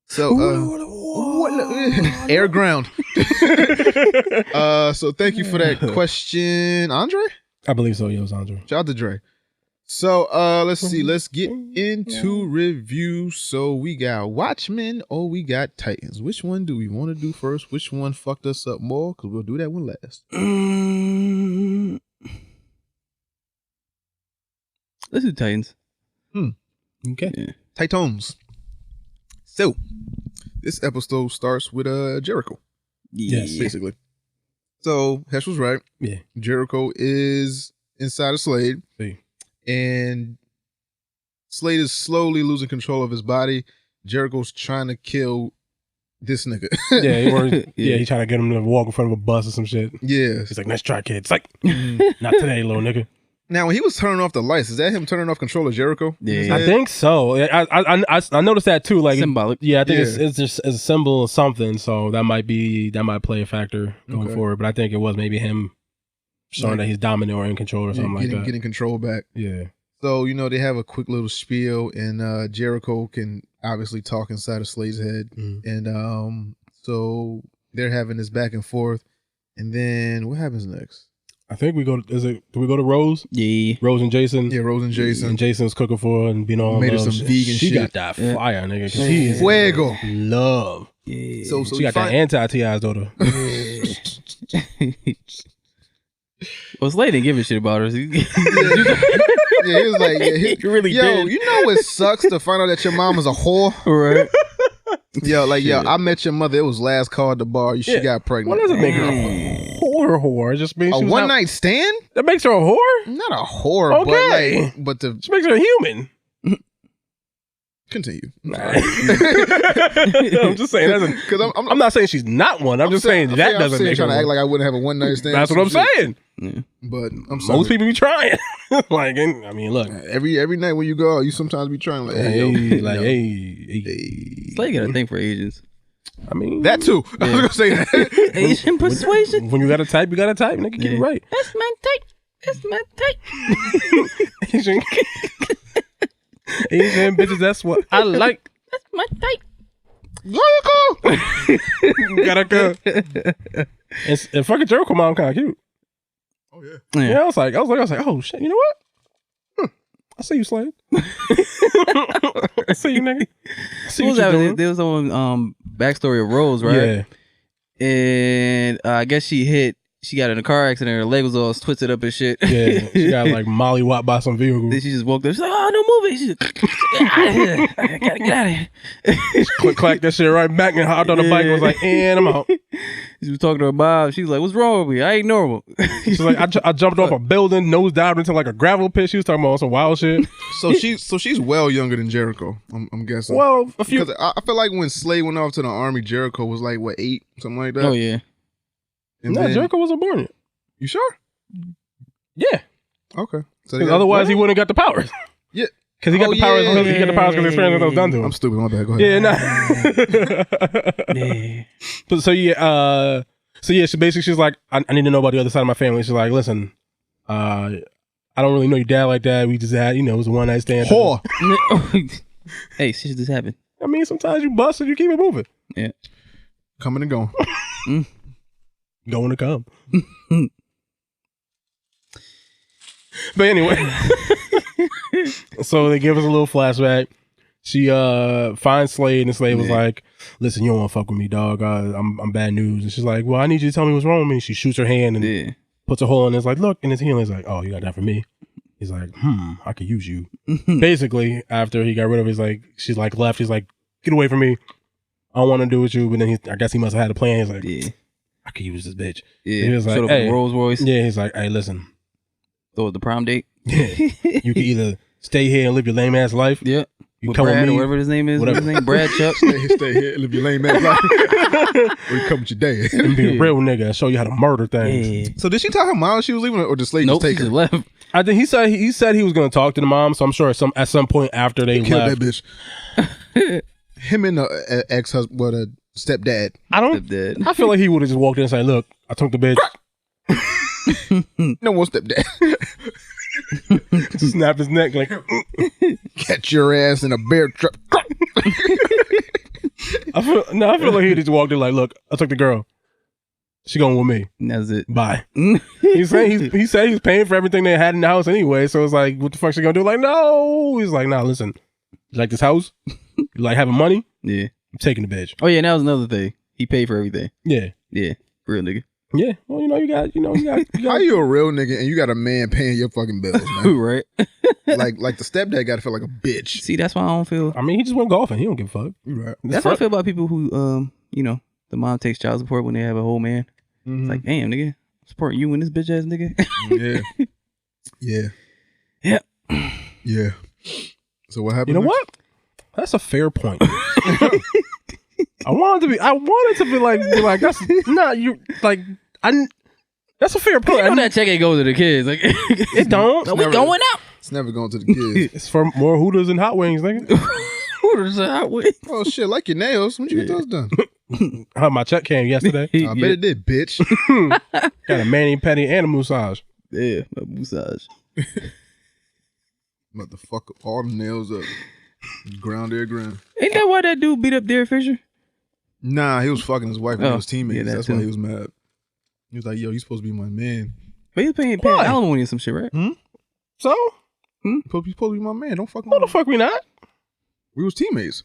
So air ground. So thank you for that question, Andre. I believe so. Yeah, it was Andre. Shout out to Dre. So let's see. Let's get into review. So we got Watchmen or we got Titans. Which one do we want to do first? Which one fucked us up more? Because we'll do that one last. Let's do Titans. Okay. Yeah. Titans. So this episode starts with Jericho. Yes, basically. So Hesh was right. Yeah. Jericho is inside of Slade. See. And Slade is slowly losing control of his body. Jericho's trying to kill this nigga. He's trying to get him to walk in front of a bus or some shit. Yeah. He's like, "Let's try, kid." It's like, not today, little nigga. Now, when he was turning off the lights, is that him turning off control of Jericho? Yeah, I think so. I noticed that too. Like symbolic. Yeah, I think it's just a symbol of something. So that might play a factor going forward. But I think it was maybe him showing that he's dominant or in control or something like that. Getting control back. Yeah. So, they have a quick little spiel, and Jericho can obviously talk inside of Slade's head. And so they're having this back and forth. And then what happens next? I think do we go to Rose? Yeah. Rose and Jason? Yeah, Rose and Jason. And Jason's cooking for her and being all made her some vegan shit. She got that fire, nigga. She is Fuego. Love. Yeah. So she got that anti-T.I.'s daughter. Well, Slade didn't give a shit about her. He was like, he really did. You know what sucks to find out that your mom is a whore? Right. I met your mother. It was last call at the bar. She got pregnant. What does it make her a whore? It just means a one night stand? That makes her a whore? Not a whore, okay. but she makes her a human. Continue. I'm just saying because I'm not saying she's not one. I'm just saying that doesn't make her. Trying to act like I wouldn't have a one night stand. That's what I'm saying. Yeah. But I'm sorry. Most people be trying. Like, I mean, look. Every night when you go out, you sometimes be trying Slade got a thing for Asians. I mean, that too. I was gonna say that. Asian persuasion. When you got a type, you got a type. Nigga, get it right. That's my type. That's my type. Asian bitches, that's what I like. That's my type. Gotta go. And fucking Jericho mom kind of cute. Oh yeah. Yeah, I was like, oh shit. You know what? I see you, Slade. I see you, nigga. I see what you're doing. There was on backstory of Rose, right? Yeah. And I guess she got in a car accident. Her leg was all twisted up and shit. Yeah, she got like mollywopped by some vehicle. Then she just woke up. She's like, "Oh, no movie." She's like, "Get out of here! I gotta get out of here." Click clack that shit right back and hopped on the bike and was like, "And I'm out." She was talking to her mom. She was like, "What's wrong with me? I ain't normal." She's like, I jumped off a building, nose dived into like a gravel pit. She was talking about some wild shit. So she's well younger than Jericho. I'm guessing. Well, a few. Because I feel like when Slade went off to the army, Jericho was like 8, something like that. Oh yeah. And no, Jericho wasn't born yet. You sure? Yeah. Okay. So because otherwise he wouldn't have got the powers. Yeah. Because he got the powers. He got the powers because his parents was done to him. I'm stupid. My bad. Go ahead. Yeah. Nah. So she basically she's like, I need to know about the other side of my family. She's like, listen, I don't really know your dad like that. We just had, it was a one night stand. Whore. Hey, shit just happened. I mean, sometimes you bust and you keep it moving. Yeah. Coming and going. Going to come. But anyway, so they give us a little flashback. She finds Slade, and Slade was like, "Listen, you don't want to fuck with me, dog. I'm bad news." And she's like, "Well, I need you to tell me what's wrong with me." She shoots her hand and puts a hole in it. It's like, "Look," and it's healing. He's like, "Oh, you got that for me?" He's like, I could use you." Basically, after he got rid of it, she's like left. He's like, "Get away from me. I don't want to do with you." But then I guess he must have had a plan. He's like, I could use this bitch. Yeah. He was like, hey. Rolls Royce. Yeah, he's like, "Hey, listen. So the prom date? Yeah. You can either stay here and live your lame ass life. Yeah. You come with Brad me, or whatever his name is. Whatever his name, Brad Chuck. Stay here, live your lame ass life. Or you come with your dad. and be a real nigga and show you how to murder things. Yeah. So did she tell her mom she was leaving, or just Slade Nope, just take she her? just left. I think he said he was going to talk to the mom, so I'm sure at some point after they Killed left. that bitch. Him and the ex-husband, stepdad. I feel like he would have just walked in and said, "Look, I took the bitch." No more stepdad. Snap his neck like. Catch your ass in a bear trap. I feel like he just walked in like, "Look, I took the girl. She going with me. That's it. Bye." he said he was paying for everything they had in the house anyway. So it's like, what the fuck she gonna do? Like, no. He's like, nah, listen. You like this house? You like having money? Yeah. I'm taking the bitch. Oh yeah, and that was another thing. He paid for everything. Yeah. Yeah. Real nigga. Yeah. Well, you got. How you a real nigga and you got a man paying your fucking bills, man? Right. like the stepdad got to feel like a bitch. See, that's why I don't feel. I mean, he just went golfing. He don't give a fuck. Right. That's how I feel about people who, the mom takes child support when they have a whole man. Mm-hmm. It's like, damn, nigga, I'm supporting you and this bitch ass nigga. Yeah. So what happened? You know next? what? That's a fair point. I wanted to be like that's not you like that's a fair point. You know that check ain't go to the kids. Like it don't. No, we going out. It's never going to the kids. It's for more Hooters and hot wings, nigga. Hooters and hot wings. Oh shit, like your nails. When you get those done? My check came yesterday. I bet it did, bitch. Got a mani-pedi and a massage. Yeah, a massage. Motherfucker, all the nails up. Ground. Ain't that why that dude beat up Derek Fisher? Nah, he was fucking his wife when he was teammates. Yeah, That's why he was mad. He was like, yo, you supposed to be my man. But he was paying alimony or some shit, right? So? You supposed to be my man. Don't fuck What the fuck we not? We was teammates.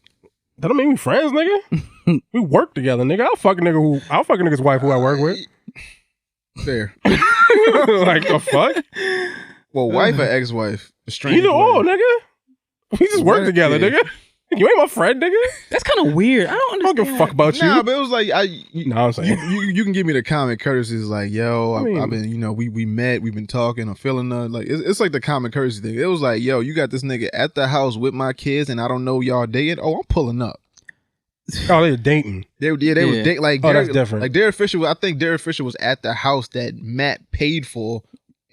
That don't mean we friends, nigga. We work together, nigga. I'll fuck a nigga's wife who I work with. Fair. Like the fuck? Well, wife or ex-wife? Either or, nigga. We just work together, nigga. You ain't my friend, nigga. That's kind of weird. I don't understand. I don't give a fuck about you. Nah, but it was like I'm saying you can give me the common courtesies like, yo, I've been, we met, we've been talking, I'm feeling like it's like the common courtesy thing. It was like, yo, you got this nigga at the house with my kids and I don't know y'all dating. Oh, I'm pulling up. Oh, they were dating. They was dating. Like, that's different. Like Derek Fisher, I think Derek Fisher was at the house that Matt paid for,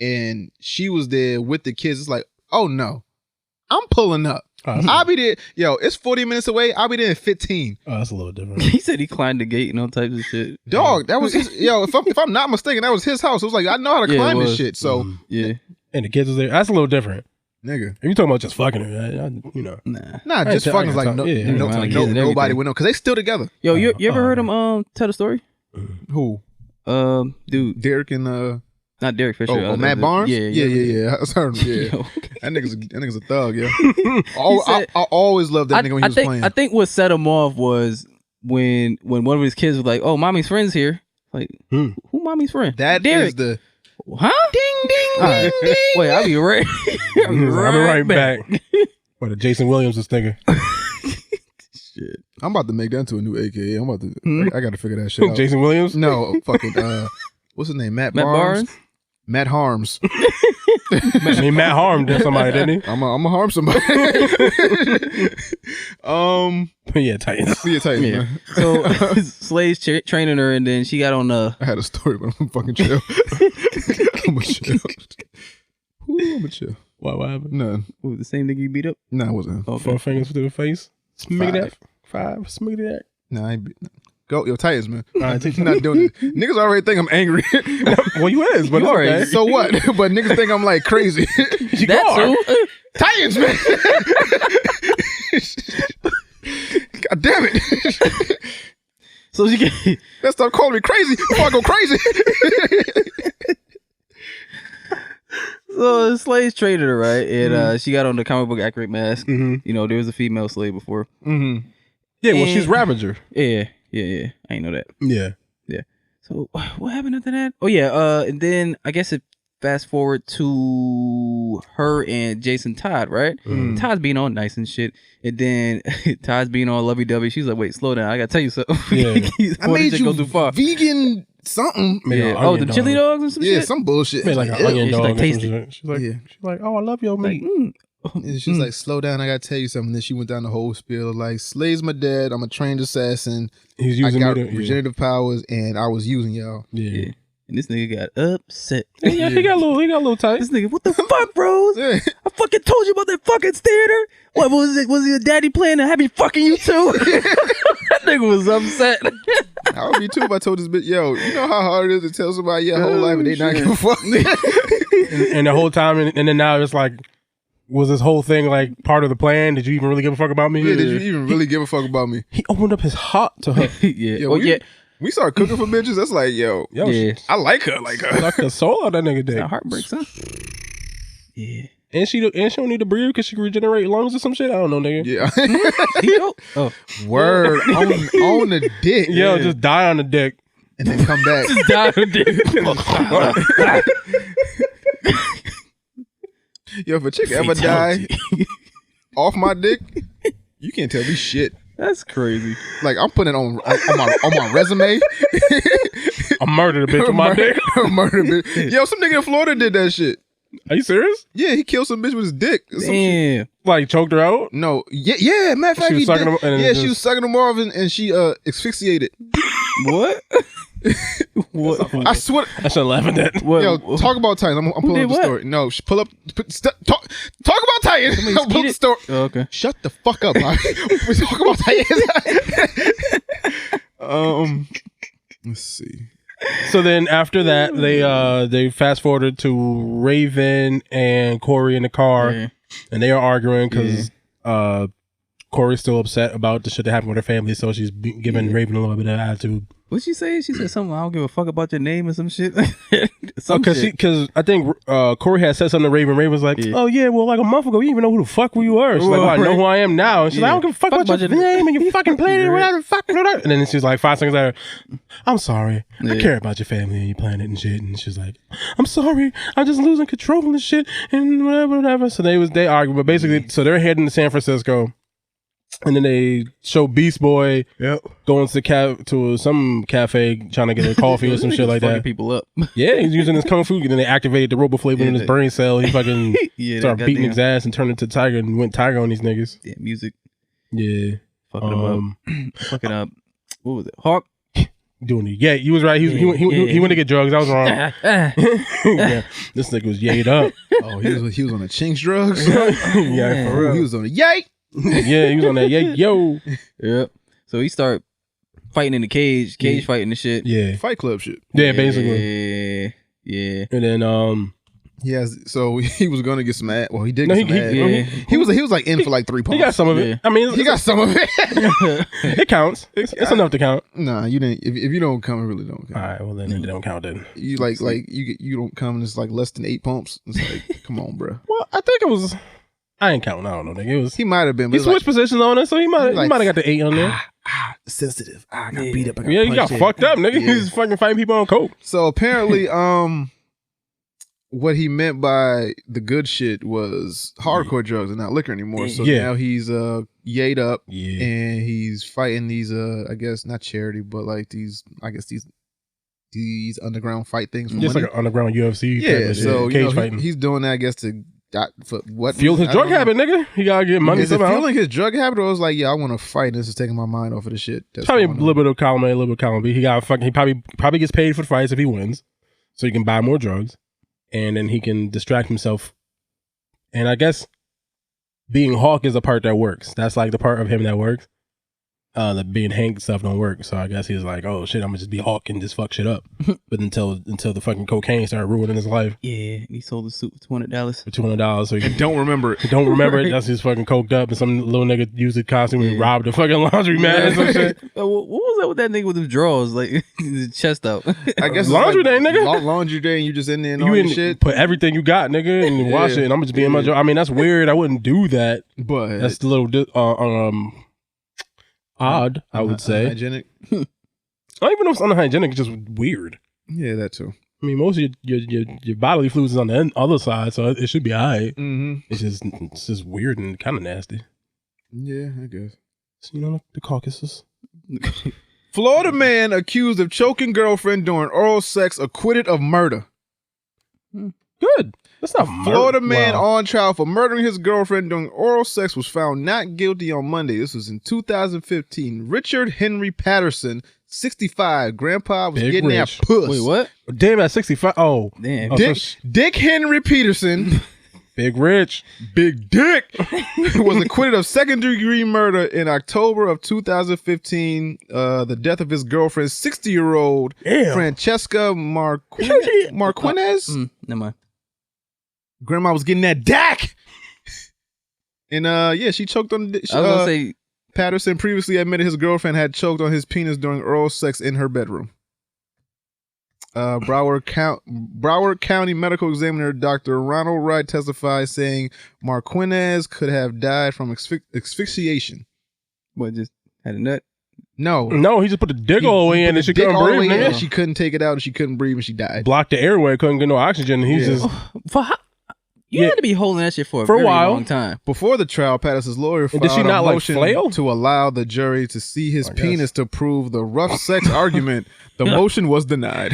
and she was there with the kids. It's like, oh no, I'm pulling up. I'll be there. Yo, it's 40 minutes away. I'll be there in 15. Oh, that's a little different. He said he climbed the gate and all types of shit. Dog, that was his. Yo, if I'm not mistaken, that was his house. It was like I know how to climb this shit. So yeah, and the kids was there. That's a little different. Nigga, if you talking about just fucking her, nah, just fucking like nobody would know because they still together. Yo, you ever heard him tell the story? Who? Dude, Derek and not Derek Fisher. Oh, Matt Barnes? Yeah. I heard him, yeah. That nigga's a thug, yeah. I always loved that nigga when he was playing. I think what set him off was when one of his kids was like, "Oh, mommy's friend's here." Like, who mommy's friend? That Derek. Is the huh? Ding ding ding. Wait, I'll be right. I'll be right back. What a Jason Williams this nigga. Shit. I'm about to make that into a new AKA. I'm about to. I got to figure that shit out. Jason Williams? No, fucking. What's his name? Matt Barnes. Matt Harms. Matt harmed somebody, didn't he? I'm a harm somebody. Yeah, Titans. Yeah, Titans. Yeah. Man. So Slade's training her, and then she got on the. I had a story, but I'm fucking chill. I'm gonna chill. I'm gonna chill. What happened? None. Was the same nigga you beat up? Nah, it wasn't. Okay. 4 fingers to the face. Smiggy that. 5. Smiggy that. Nah, I ain't beat. Go, yo, Titans, man. You're not doing this. Niggas already think I'm angry. Well, you is, but you okay. So what? But niggas think I'm like crazy. That too. Titans, man. God damn it. So she get. Let's stop calling me crazy before I go crazy. So Slade's traded her, right? And she got on the comic book accurate mask. Mm-hmm. You know, there was a female Slade before. Mm-hmm. Yeah, well, she's Ravager. Yeah. I ain't know that. Yeah. So what happened after that? Oh yeah, and then I guess it fast forward to her and Jason Todd, right? Mm. Todd's being all nice and shit, and then Todd's being all lovey-dovey. She's like, "Wait, slow down. I gotta tell you something." Yeah. I made you go too far. Vegan something. Yeah. Oh, the chili dogs and some shit? Yeah, some bullshit. Made like an onion dog. Like, taste it. She's like, oh, I love your meat. And she's like, slow down, I gotta tell you something. Then she went down the whole spiel like, Slay's my dad, I'm a trained assassin. He's using I got regenerative powers and I was using y'all. Yeah. And this nigga got upset. Yeah, he got a little tight. This nigga, what the fuck, bros? Yeah. I fucking told you about that fucking theater. What was it? Was your daddy playing to have me fucking you too? That nigga was upset. I would be too if I told this bitch, yo, you know how hard it is to tell somebody your whole life and they not give a fuck. and the whole time, and then now it's like, was this whole thing like part of the plan? Did you even really give a fuck about me? Yeah, did you even really give a fuck about me? He opened up his heart to her. Yeah. Yo, we started cooking for bitches. That's like, yo, yeah. I like her. Like her. Like the soul of that nigga dick. That heartbreak, son. Yeah. And she don't need to breathe because she can regenerate lungs or some shit. I don't know, nigga. Yeah. Oh, word on the dick. Yo, just die on the dick and then come back. just die on the dick. Yo, if a chick ever die off my dick, you can't tell me shit. That's crazy. Like I'm putting it on my resume. I murdered a bitch with my dick. Murdered a bitch. Yo, some nigga in Florida did that shit. Are you serious? Yeah, he killed some bitch with his dick. Damn. Like choked her out? No. Yeah. Matter of fact, she was sucking him, she was sucking him off and she asphyxiated. What? What? I swear. I should laugh at that. Yo, talk about Titan. I'm pulling up the story. No, pull up. Talk about Titan. I'm pulling the story. Oh, okay. Shut the fuck up. We talk about Titan. Let's see. So then after that, they fast forwarded to Raven and Corey in the car, and they are arguing because Corey's still upset about the shit that happened with her family, so she's giving Raven a little bit of attitude. What'd she say? She said something, I don't give a fuck about your name or some shit. Because I think Corey had said something to Raven. Raven was like, oh yeah, well like a month ago, you didn't even know who the fuck you were. She's like, well, I know who I am now. And she's like, I don't give a fuck about your name and you fucking planet, whatever, fuck. And then she's like 5 seconds later, I'm sorry. I care about your family and your planet and shit. And she's like, I'm sorry. I'm just losing control and shit and whatever. So they argue, but basically, so they're heading to San Francisco. And then they show Beast Boy going to some cafe trying to get a coffee or some shit like that. People up. Yeah, he's using his kung fu. And then they activated the riboflavin in his brain cell. He fucking started beating his ass and turned into Tiger and went Tiger on these niggas. Yeah, music. Yeah. Fucking him up. Fucking up. What was it? Hawk? Doing it. Yeah, you was right. He went to get drugs. I was wrong. Yeah, this nigga was yayed up. Oh, he was on the Chinks drugs? Yeah, for real. He was on the yay. Yeah, he was on that yo. Yep. So he start fighting in the cage fighting and shit. Yeah. Fight Club shit. Yeah, basically. Yeah. And then so he was gonna get some ad. Well, he did get some ad. He was like in for like 3 pumps. He got some of it. I mean, he got some of it. It counts. It's enough to count. Nah, you didn't. If you don't come, it really don't count. All right, well then it don't count then. You you don't come and it's like less than 8 pumps. It's like, come on, bro. Well, I think it was. I ain't counting. I don't know, nigga. It was. He might have been. He switched positions on it, so he might have got the 8 on there. Sensitive. I got beat up. He got fucked up, nigga. Yeah. He's fucking fighting people on coke. So apparently, what he meant by the good shit was hardcore drugs and not liquor anymore. So now he's yayed up and he's fighting these I guess not charity, but like these underground fight things. Just like an underground UFC. Yeah. So cage fighting. He's doing that, I guess, to for what fuel his drug habit, nigga. He gotta get money somehow. Is it fueling his drug habit, or was like, yeah, I want to fight. And this is taking my mind off of the shit. That's probably a little bit of column A, a little bit of column B. He probably gets paid for the fights if he wins, so he can buy more drugs, and then he can distract himself. And I guess being Hawk is the part that works. That's like the part of him that works. The being Hank stuff don't work. So I guess he was like, oh shit, I'm gonna just be Hawk and just fuck shit up. But until the fucking cocaine started ruining his life. Yeah, he sold the suit for $200. For $200, so he don't remember it. Don't remember it. That's just fucking coked up, and some little nigga used the costume and robbed the fucking laundry man or some shit. What was that with that nigga with the drawers, like his chest out? I guess laundry day, nigga. Laundry day, and you just in there and all your shit. Put everything you got, nigga, and wash it. And I'm just being my job. I mean, that's weird. I wouldn't do that, but that's a little odd, I would say. Unhygienic. I don't even know if it's unhygienic. It's just weird. Yeah, that too. I mean, most of your bodily fluids is on the other side, so it should be all right. Mm-hmm. It's just weird and kind of nasty. Yeah, I guess. So, the Caucasus. Florida man accused of choking girlfriend during oral sex acquitted of murder. Good. That's not murder. Florida man on trial for murdering his girlfriend during oral sex was found not guilty on Monday. This was in 2015. Richard Henry Patterson, 65. Grandpa was getting that puss. Wait, what? Damn, at 65. Oh. Damn. Dick Henry Peterson. Big Rich. Big Dick was acquitted of second-degree murder in October of 2015. The death of his girlfriend, 60-year-old Francesca Marquinez. Never mind. Grandma was getting that DAC. And she choked on the... I was gonna say... Patterson previously admitted his girlfriend had choked on his penis during oral sex in her bedroom. Broward County Medical Examiner Dr. Ronald Wright testified, saying Marquinez could have died from asphyxiation. What, just had a nut? No, he just put the dick all the way in and she couldn't breathe. And she couldn't take it out and she couldn't breathe and she died. Blocked the airway, couldn't get no oxygen. And he's just... You had to be holding that shit for a very long time. Before the trial, Patterson's lawyer filed a motion to allow the jury to see his penis to prove the rough sex argument. The motion was denied.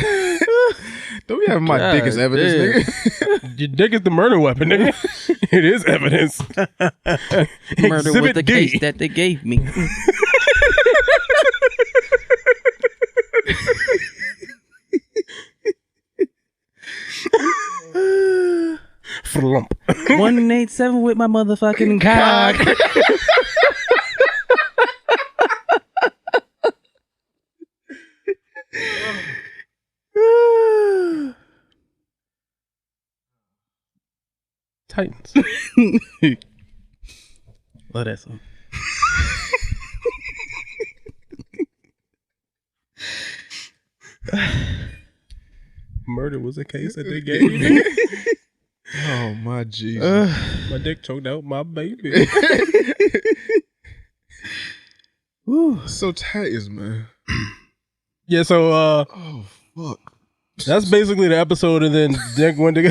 Don't be having my dick as evidence, nigga. Your dick is the murder weapon, nigga. It is evidence. Murder with the case that they gave me. Flump. 187 with my motherfucking cock. Titans. Love that song. Murder was a case that they gave me. Oh my Jesus. My dick choked out my baby. So Titans, man. Yeah, so oh fuck. That's basically the episode, and then Dick went to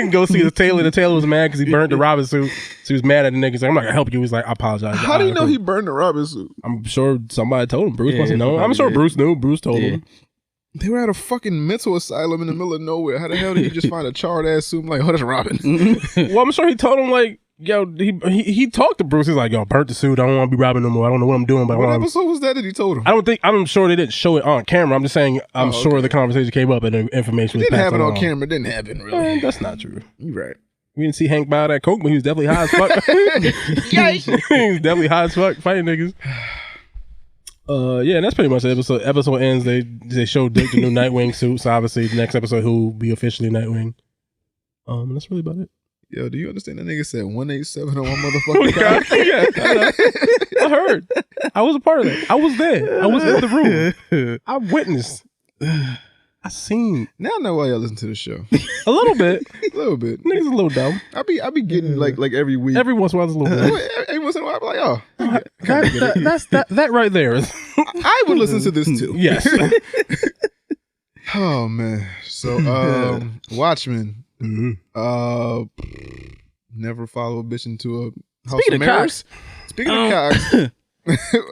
go see the tailor. The tailor was mad because he burned the Robin suit. So he was mad at the nigga. He's like, I'm not gonna help you. He's like, I apologize. How do you know he burned the Robin suit? I'm sure somebody told him. Bruce must have known. I'm sure Bruce knew. Bruce told him. They were at a fucking mental asylum in the middle of nowhere. How the hell did he just find a charred ass suit? Like, oh, that's Robin. Well, I'm sure he told him, like, yo, he talked to Bruce. He's like, yo, burnt the suit. I don't want to be Robin no more. I don't know what I'm doing. But what episode was that he told him? I'm sure they didn't show it on camera. I'm just saying, I'm sure the conversation came up and the information was passed didn't happen on camera. It didn't happen, really. That's not true. You're right. We didn't see Hank buy that coke, but he was definitely high as fuck. He was definitely high as fuck fighting niggas. Yeah, and that's pretty much the episode. Episode ends. They show Dick the new Nightwing suit. So obviously, the next episode, who will be officially Nightwing. And that's really about it. Yo, do you understand that nigga said 187 on one motherfucking cock? Yeah, I heard. I was a part of that. I was there. I was in the room. I witnessed. I seen. Now I know why y'all listen to the show. A little bit. A little bit. Niggas a little dumb. I be getting like every week. Every once in a while, it's a little bit. Every once in a while, I be like, oh. That right there. I would listen to this too. Yes. Oh man. So Watchmen. Mm-hmm. Never follow a bitch into a house Speaking of mirrors. Speaking of cocks.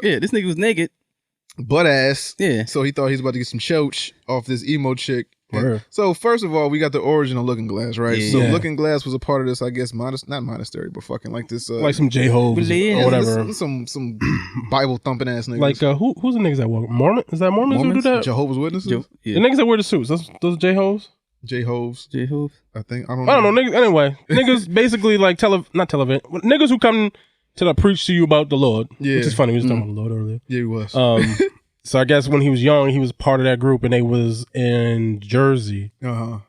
Yeah, this nigga was naked. Butt ass. Yeah. So he thought he was about to get some choach off this emo chick. Word. So first of all, we got the origin of Looking Glass, right? Yeah. So Looking Glass was a part of this, I guess, not monastery, but fucking like this, like some J-Hoes or whatever. Some Bible thumping ass niggas. Like who's the niggas that walk? Mormon? Is that Mormons who do that? Jehovah's Witnesses. The niggas that wear the suits. Those J-Hoes. J-Hoes. I think I don't know. Niggas, anyway, niggas basically like not television. Niggas who come to preach to you about the Lord. Yeah. Which is funny. We was talking about the Lord earlier. Yeah, he was. So I guess when he was young, he was part of that group, and they was in Jersey. The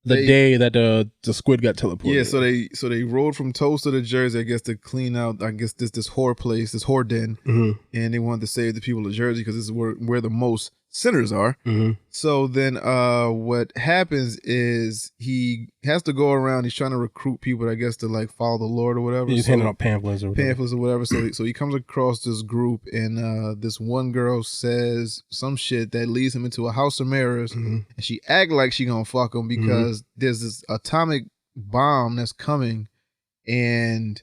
day that the squid got teleported. Yeah, so they rode from Tulsa to Jersey, I guess, to clean out, I guess, this whore place, this whore den, and they wanted to save the people of Jersey because this is where the most sinners are. So then what happens is he has to go around. He's trying to recruit people, I guess, to like follow the Lord or whatever. He's handing out pamphlets or whatever. So he comes across this group, and this one girl says some shit that leads him into a house of mirrors, and she act like she gonna fuck him because there's this atomic bomb that's coming, and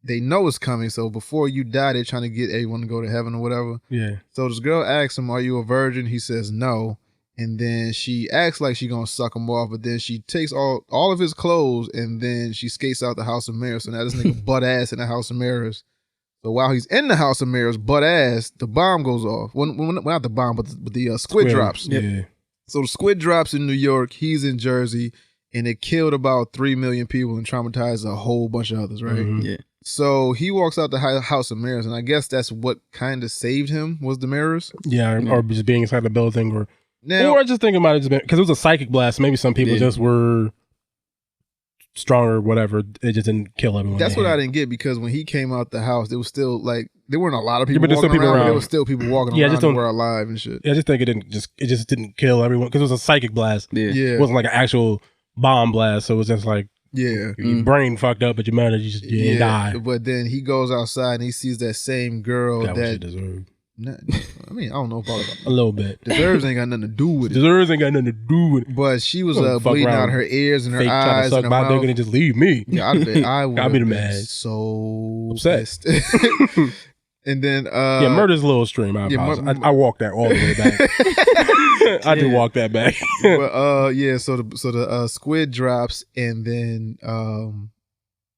they know it's coming. So before you die, they're trying to get everyone to go to heaven or whatever. Yeah. So this girl asks him, "Are you a virgin?" He says no. And then she acts like she gonna suck him off, but then she takes all of his clothes and then she skates out the House of Mirrors. So now this nigga butt ass in the House of Mirrors. So while he's in the House of Mirrors, butt ass, the bomb goes off. Well, not the bomb, but the squid drops. Yeah. So the squid drops in New York. He's in Jersey, and it killed about 3 million people and traumatized a whole bunch of others, right? Mm-hmm. Yeah. So he walks out the House of Mirrors, and I guess that's what kind of saved him was the mirrors. Yeah, or just being inside the building, or I just think about it because it was a psychic blast. Maybe some people just were stronger, whatever. It just didn't kill everyone. That's what I didn't get, because when he came out the house, there was still like there weren't a lot of people walking around, but there was still people walking around who were alive and shit. Yeah, I just think it just didn't kill everyone because it was a psychic blast. Yeah. It wasn't like an actual bomb blast, so it was just like your brain fucked up, but you managed you didn't die. But then he goes outside and he sees that same girl that what she deserved. I mean, I don't know about a little bit. Deserves ain't got nothing to do with it. Deserves ain't got nothing to do with it. But she was bleeding out her ears and her eyes. Trying to suck my dick and just leave me. Yeah, I would I'd be the man. So upset. And then murder's a little extreme. I apologize. I walked that all the way back. I did walk that back. But so the squid drops, and then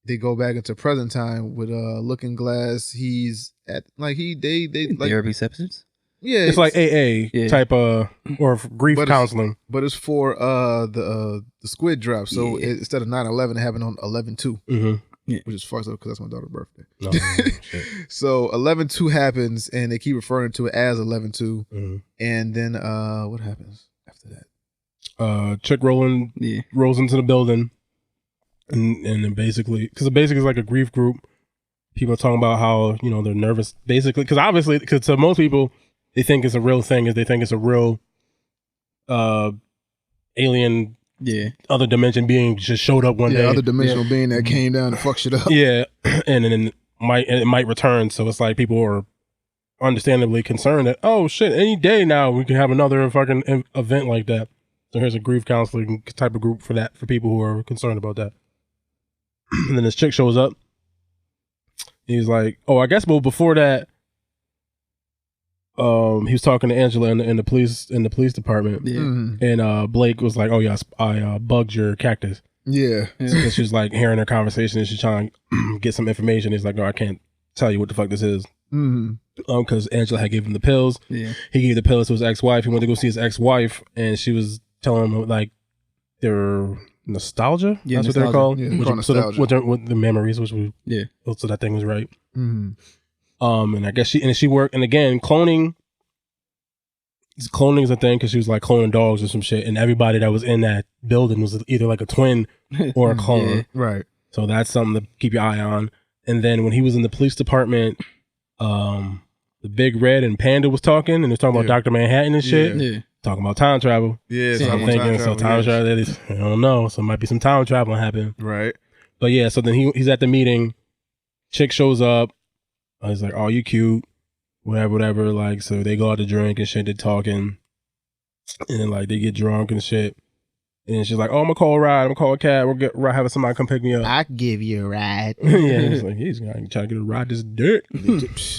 they go back into present time with Looking Glass. He's at they like therapy sessions. Yeah, it's like AA type or grief counseling. But it's for the squid drop. So instead of 9/11, it happened on 11/2. Mm-hmm. Yeah. Which is fucked up because that's my daughter's birthday. No, shit. So 11/2 happens, and they keep referring to it as 11/2. Mm-hmm. And then what happens after that? Chick rolls into the building, and then basically it's like a grief group. People are talking about how they're nervous, basically, because to most people they think it's a real thing, is they think it's a real alien. Yeah, other dimension being just showed up one day. Other dimensional being that came down and fucked shit up. Yeah, and then it might return. So it's like people are understandably concerned that shit, any day now we can have another fucking event like that. So here's a grief counseling type of group for people who are concerned about that. And then this chick shows up. He's like, I guess. Well, before that, he was talking to Angela in the police department, and Blake was like, "Oh yeah, I bugged your cactus." Yeah, so she was like hearing their conversation, and she's trying to get some information. He's like, "No, I can't tell you what the fuck this is," because Angela had given him the pills. Yeah, he gave the pills to his ex-wife. He went to go see his ex-wife, and she was telling him like their nostalgia. Yeah, that's what they're called. Yeah, nostalgia. With the memories, which we so that thing was right. Mm-hmm. And I guess she worked, and again, cloning is a thing because she was like cloning dogs or some shit, and everybody that was in that building was either like a twin or a clone. Right. So that's something to keep your eye on. And then when he was in the police department, the Big Red and Panda was talking, and they're talking about Dr. Manhattan and shit. Yeah. Talking about time travel. Yeah, so I'm thinking time travel. I don't know. So it might be some time travel happening. Right. But yeah, so then he's at the meeting. Chick shows up. He's like, "Oh, you cute." Whatever. Like, so they go out to drink and shit. They're talking. And then like they get drunk and shit. And then she's like, "Oh, I'm gonna call a ride. I'm gonna call a cab. We'll have somebody come pick me up. I give you a ride." Yeah, he's like, he's gonna try to get a ride this dick.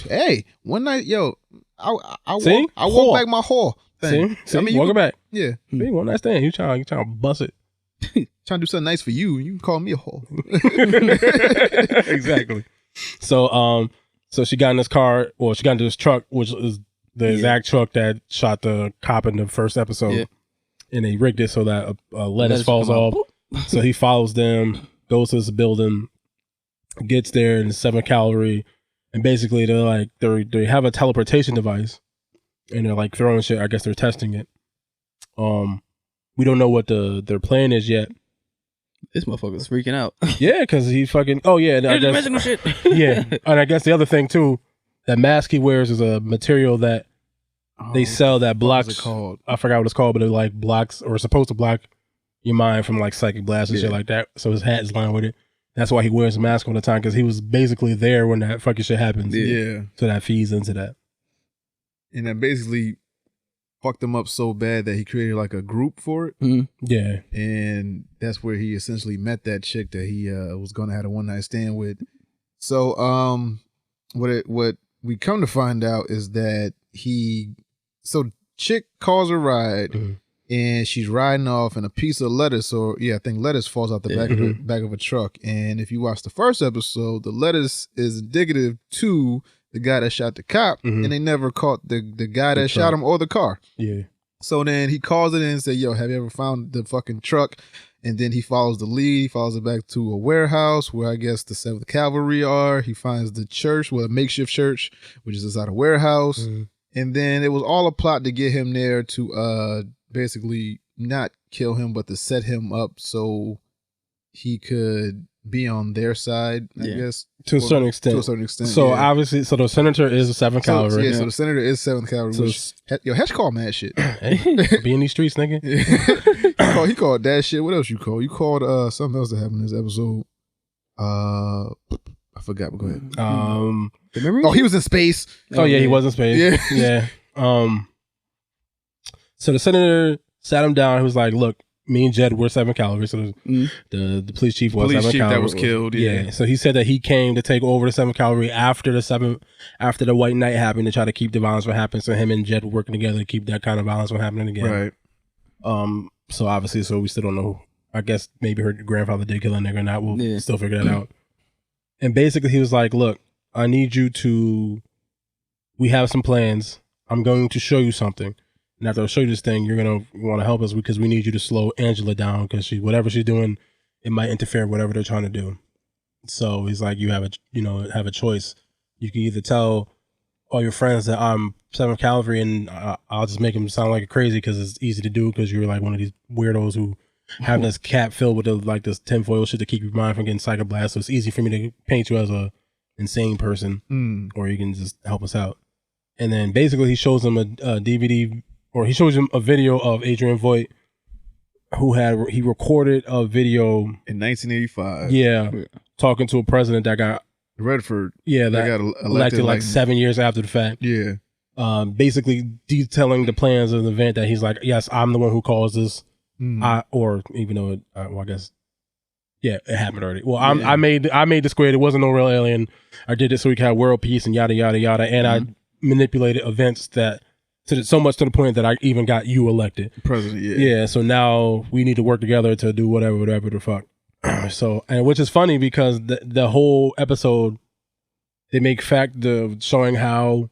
Hey, one night, I walk back my whole thing. See? I mean, walk it back. Yeah. See, one night stand. You trying to bust it. Trying to do something nice for you. You can call me a whore. Exactly. So she got in this car, or she got into this truck, which is the exact truck that shot the cop in the first episode. Yeah. And they rigged it so that a lettuce falls off. So he follows them, goes to this building, gets there in the 7th cavalry, and basically they have a teleportation device, and they're like throwing shit. I guess they're testing it. We don't know what their plan is yet. This motherfucker's freaking out. Yeah, because he fucking. Oh yeah, I guess, shit. Yeah, and I guess the other thing too, that mask he wears is a material that they sell that blocks. What's it called? I forgot what it's called, but it like blocks or supposed to block your mind from like psychic blasts and shit like that. So his hat is lined with it. That's why he wears a mask all the time, because he was basically there when that fucking shit happens. Yeah. So that feeds into that. And that basically fucked him up so bad that he created like a group for it. Mm-hmm. Yeah. And that's where he essentially met that chick that he was going to have a one-night stand with. So what we come to find out is that chick calls a ride. Mm-hmm. And she's riding off, and a piece of lettuce, I think lettuce falls out the back of a truck. And if you watch the first episode, the lettuce is indicative to the guy that shot the cop, and they never caught the guy that shot him or the car. Yeah. So then he calls it in and says, "Yo, have you ever found the fucking truck?" And then he follows the lead. He follows it back to a warehouse where I guess the 7th Cavalry are. He finds the church, a makeshift church, which is inside a warehouse. Mm-hmm. And then it was all a plot to get him there to basically not kill him, but to set him up so he could be on their side, I guess. To a certain extent. So obviously, the senator is the 7th Cavalry. So the senator is 7th Cavalry. So Hesh called mad shit. Hey, be in these streets, nigga. He called that shit. What else you called? You called something else that happened in this episode. I forgot, but go ahead. He was in space. Oh yeah, he was in space. Yeah. So the senator sat him down. He was like, "Look, me and Jed were 7th Cavalry." So the police chief was 7th Cavalry. That was killed. Yeah. So he said that he came to take over the 7th Cavalry after the White Night happened to try to keep the violence from happening. So him and Jed were working together to keep that kind of violence from happening again. Right. So obviously, we still don't know. I guess maybe her grandfather did kill a nigga or not. We'll still figure that out. And basically, he was like, "Look, I need you to. We have some plans. I'm going to show you something. And after I show you this thing, you're going to want to help us because we need you to slow Angela down because whatever she's doing, it might interfere with whatever they're trying to do." So he's like, you have a choice. You can either tell all your friends that I'm 7th Cavalry and I'll just make them sound like crazy because it's easy to do because you're like one of these weirdos who have this cap filled with this tinfoil shit to keep your mind from getting psychoblasted. So it's easy for me to paint you as a insane person or you can just help us out. And then basically he shows them a DVD or he shows him a video of Adrian Voigt, he recorded a video in 1985. Yeah, talking to a president that got Redford. Yeah, that got elected like 7 years after the fact. Yeah, basically detailing the plans of the event that he's like, yes, I'm the one who caused this. Or even though I guess, it happened already. Well, I made the squid. It wasn't no real alien. I did it so we could have world peace and yada yada yada. And I manipulated events so much to the point that I even got you elected president. Yeah. So now we need to work together to do whatever the fuck. So, and which is funny because the whole episode they make fact of showing how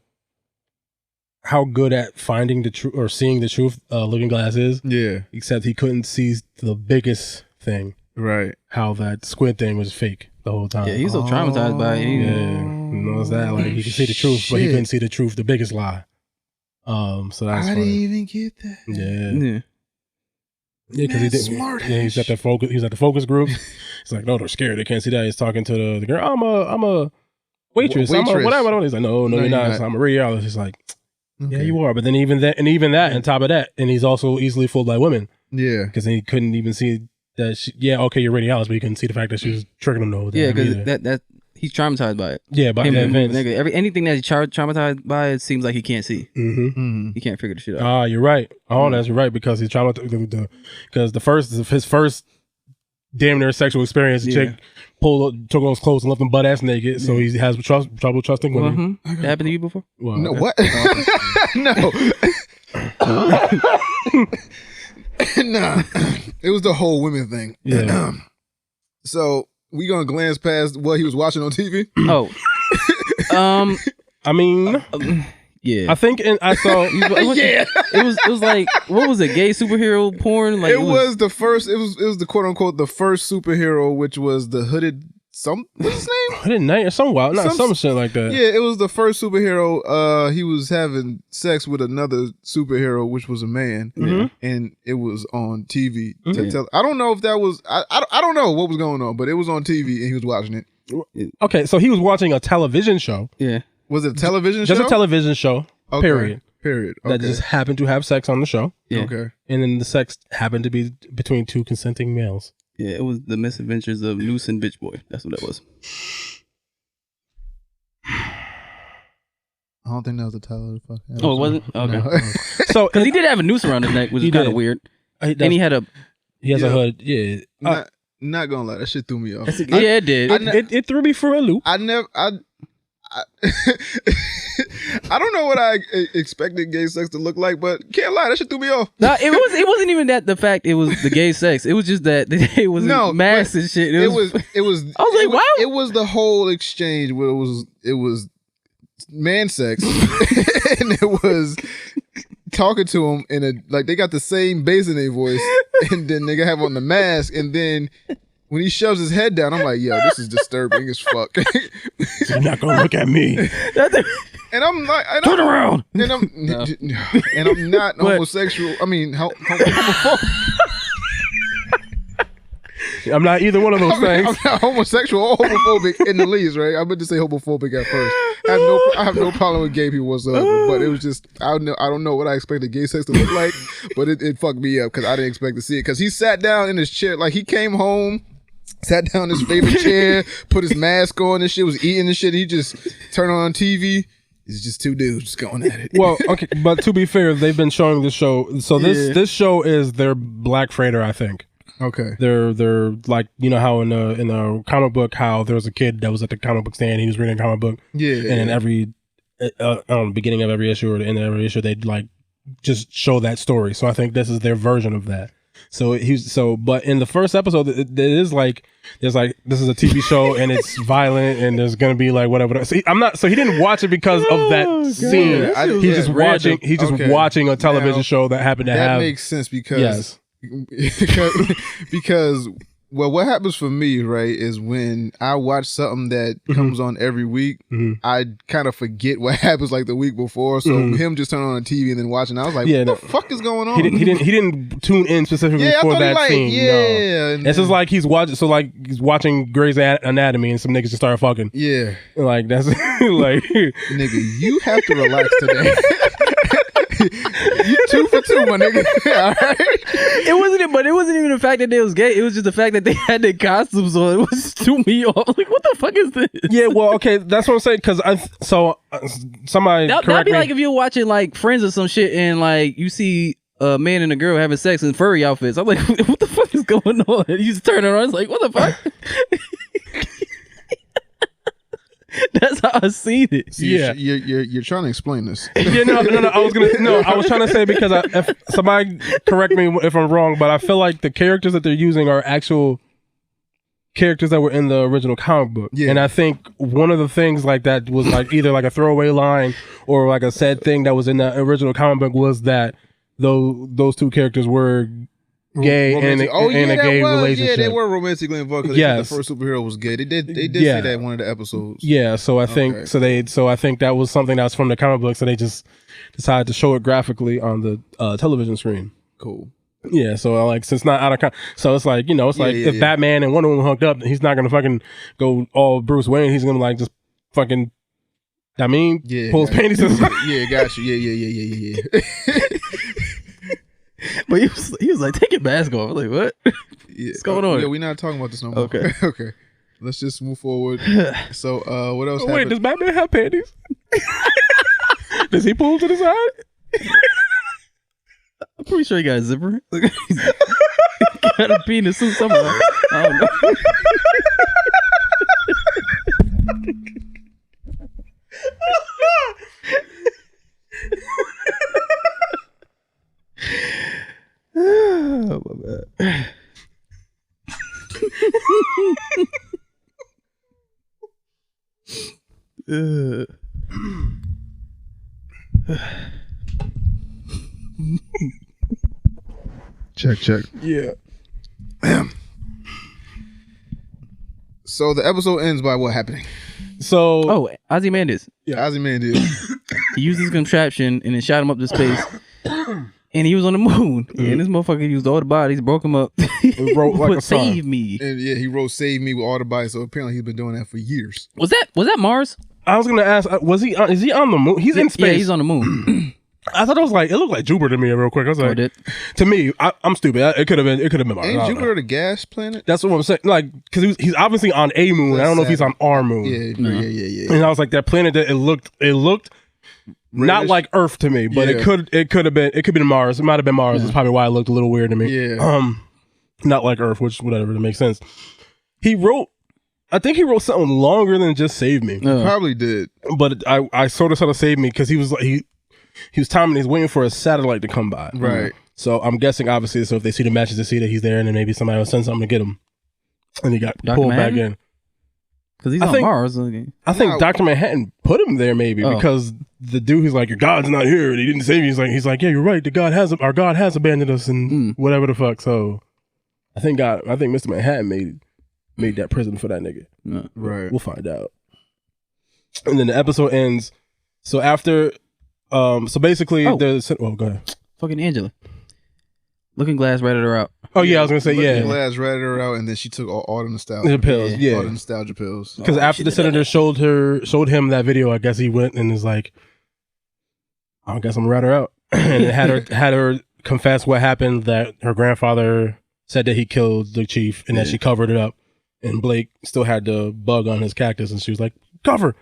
good at finding the truth or seeing the truth Looking Glass is. Yeah. Except he couldn't see the biggest thing. Right. How that squid thing was fake the whole time. Yeah, he's so traumatized by it. Yeah. He knows that. Like he could see the truth, but he couldn't see the truth, the biggest lie. So that's I funny. didn't even get that. Yeah. Yeah, because he didn't. Smart. Yeah, he's at the focus. He's at the focus group. He's like, no, they're scared. They can't see that. He's talking to the girl. I'm a waitress. I'm a whatever. He's like, no, you're not. I'm a radiologist. He's like, yeah, you are. But then even that, on top of that, and he's also easily fooled by women. Yeah, because he couldn't even see that. You're radiologist, but he couldn't see the fact that she was tricking him. No, yeah, because that he's traumatized by it. Yeah, by the events. Anything that he's traumatized by, it seems like he can't see. He can't figure the shit out. You're right. You're right because he's traumatized. Because his first damn near sexual experience, the chick took off his clothes and left him butt ass naked. So he has trouble trusting women. That happened to you before? Well, no, what? No. Nah. It was the whole women thing. Yeah. So we gonna glance past what he was watching on TV. I mean, yeah. I think I saw. It was like, what was it? Gay superhero porn? Like it was the first. It was the quote unquote the first superhero, which was the hooded. What's his name? Hooded Knight or some shit like that. Yeah, it was the first superhero. He was having sex with another superhero, which was a man, and it was on TV. I don't know if that was. I don't know what was going on, but it was on TV, and he was watching it. Okay, so he was watching a television show. Yeah. Was it a television show? Just a television show. Okay. Period. Okay. That just happened to have sex on the show. Yeah. Okay. And then the sex happened to be between two consenting males. Yeah, it was the misadventures of Noose and Bitch Boy. That's what that was. I don't think that was the title of the fucking episode. Oh, it wasn't? Okay. No. So, because he did have a noose around his neck, which is kind of weird. He has a hood. Yeah. not gonna lie, that shit threw me off. Yeah, it did. It threw me for a loop. I don't know what I expected gay sex to look like, but can't lie, that shit threw me off. No, it wasn't even that the fact it was the gay sex. It was just that it was mass and shit. It was. I was like, wow. It was the whole exchange where it was man sex, and it was talking to him in a like they got the same bass in their voice, and then they have on the mask, and then. When he shoves his head down, I'm like, yo, this is disturbing as fuck. You're not gonna look at me. And I'm like, turn around. And I'm not homosexual. I mean, homophobic. I'm not either one of those things. I'm not homosexual or homophobic in the least, right? I meant to say homophobic at first. I have no problem with gay people whatsoever, but it was just I don't know what I expected gay sex to look like, but it fucked me up because I didn't expect to see it. Because he sat down in his chair, like he came home. Sat down in his favorite chair, put his mask on and shit, was eating and shit. He just turned on TV. It's just two dudes going at it. Well, okay, but to be fair, they've been showing this show. So this show is their Black Freighter, I think. Okay. They're like, you know how in the comic book, how there was a kid that was at the comic book stand, he was reading a comic book. Yeah. And in every beginning of every issue or the end of every issue, they'd like just show that story. So I think this is their version of that. But in the first episode, there is like, there's like, this is a TV show and it's violent and there's gonna be like whatever. So he didn't watch it because of that scene. He's just watching a television show that happened to have. That makes sense because well, what happens for me, right, is when I watch something that comes on every week, I kind of forget what happens like the week before. So him just turning on the TV and then watching, I was like, what the fuck is going on? He didn't tune in specifically for that scene. Yeah, no. It's just like he's watching Grey's Anatomy and some niggas just started fucking. Yeah, like that's like nigga, you have to relax today. You 2 for 2, my nigga. All right. It wasn't even the fact that they was gay. It was just the fact that they had their costumes on. It was threw me off. Like, what the fuck is this? Yeah, well, okay, that's what I'm saying. Because somebody that'd be like if you're watching like Friends or some shit and like you see a man and a girl having sex in furry outfits. I'm like, what the fuck is going on? And you just turn it on. It's like, what the fuck? That's how I seen it. So you're trying to explain this. Yeah, no. I was trying to say because if somebody correct me if I'm wrong, but I feel like the characters that they're using are actual characters that were in the original comic book. Yeah. And I think one of the things like that was like either like a throwaway line or like a sad thing that was in the original comic book was that those two characters were gay and in a gay relationship. Yeah, they were romantically involved because the first superhero was gay. They did say that in one of the episodes. Yeah, so I think I think that was something that was from the comic book, so they just decided to show it graphically on the television screen. Cool. Yeah, so like since not out of so it's like, you know, it's like if Batman and Wonder Woman hooked up, he's not gonna fucking go all Bruce Wayne. He's gonna like just fucking pull his panties aside. Yeah, got you. Yeah. But he was like, take your mask off. I was like, what? What's going on? Yeah, we're not talking about this no more. Okay. Okay. Let's just move forward. So, what else happened? Wait, does Batman have panties? Does he pull to the side? I'm pretty sure he got a zipper. He got a penis suit somehow. I don't know. Oh, my bad. Check. Yeah. So the episode ends by what happening? So Ozymandias. Yeah, Ozymandias. He used his contraption and then shot him up to space. And he was on the moon. And this motherfucker used all the bodies, broke him up. He wrote like a song. Save me. And he wrote "Save Me" with all the bodies. So apparently he's been doing that for years. Was that Mars? I was gonna ask, is he on the moon? He's in space. Yeah, he's on the moon. I thought it looked like Jupiter to me real quick. I was like, to me, I'm stupid. It could have been Mars. Ain't Jupiter the gas planet? That's what I'm saying. Like, because he's obviously on a moon. I don't know if he's on our moon. Yeah. And I was like, that planet that it looked not like Earth to me, but it could have been Mars. It might have been Mars. That's probably why it looked a little weird to me. Yeah. not like Earth, which whatever, it makes sense. I think he wrote something longer than just Save Me. Probably did. But I sort of saw to Save Me because he was like he was timing, he's waiting for a satellite to come by. Right. So I'm guessing, obviously, so if they see the matches, they see that he's there, and then maybe somebody will send something to get him. And he got pulled back in. Because he's on Mars. I think Dr. Manhattan put him there maybe because the dude who's like, your God's not here, and he didn't save you. He's like, yeah, you're right. Our God has abandoned us and whatever the fuck. So I think Mr. Manhattan made that prison for that nigga. Right. We'll find out. And then the episode ends. So after, so basically, go ahead. Fucking Angela. Looking Glass ratted her out. Oh yeah, I was gonna say Looking Glass ratted her out, and then she took all the nostalgia pills. Yeah, all the nostalgia pills. Because after the senator showed him that video, I guess he went and was like, I guess I'm gonna rat her out, and had her confess what happened, that her grandfather said that he killed the chief and that she covered it up, and Blake still had the bug on his cactus, and she was like, cover.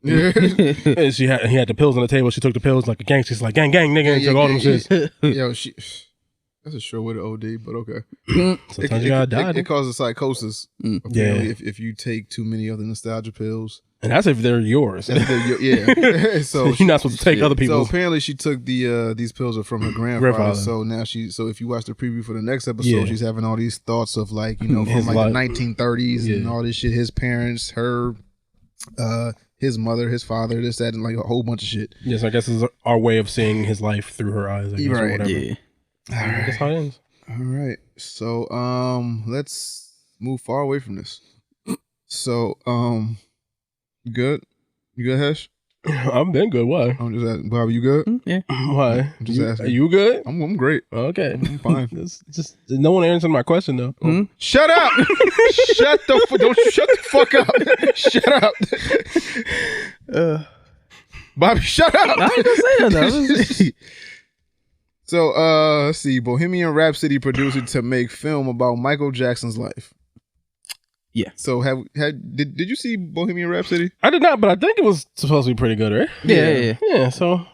And he had the pills on the table. She took the pills like a gangster. She's like, gang, nigga, and took all them shits. Yo, that's a sure way to OD, but okay. Sometimes you gotta die. It causes psychosis. Apparently, if you take too many of the nostalgia pills. And that's if they're yours. Yeah. So you're not supposed to take other people's. So apparently she took these pills are from her grandfather. So now so if you watch the preview for the next episode, she's having all these thoughts of like, from like the 1930s and all this shit. His parents, her, his mother, his father, this, that, and like a whole bunch of shit. Yes, I guess it's our way of seeing his life through her eyes. I guess, right. Or whatever. Yeah. All right. That's how it ends. All right. So let's move far away from this. So you good? You good, Hesh? I've been good. Why? I'm just asking. Bobby, you good? Yeah. Why? I'm just asking. Are you good? I'm great. Okay. I'm fine. just no one answered my question though. Mm-hmm. Shut up! Don't shut the fuck up! Shut up! Bobby, shut up! I ain't gonna say that. So, let's see. Bohemian Rhapsody producer to make film about Michael Jackson's life. Yeah. So, did you see Bohemian Rhapsody? I did not, but I think it was supposed to be pretty good, right? Yeah. So,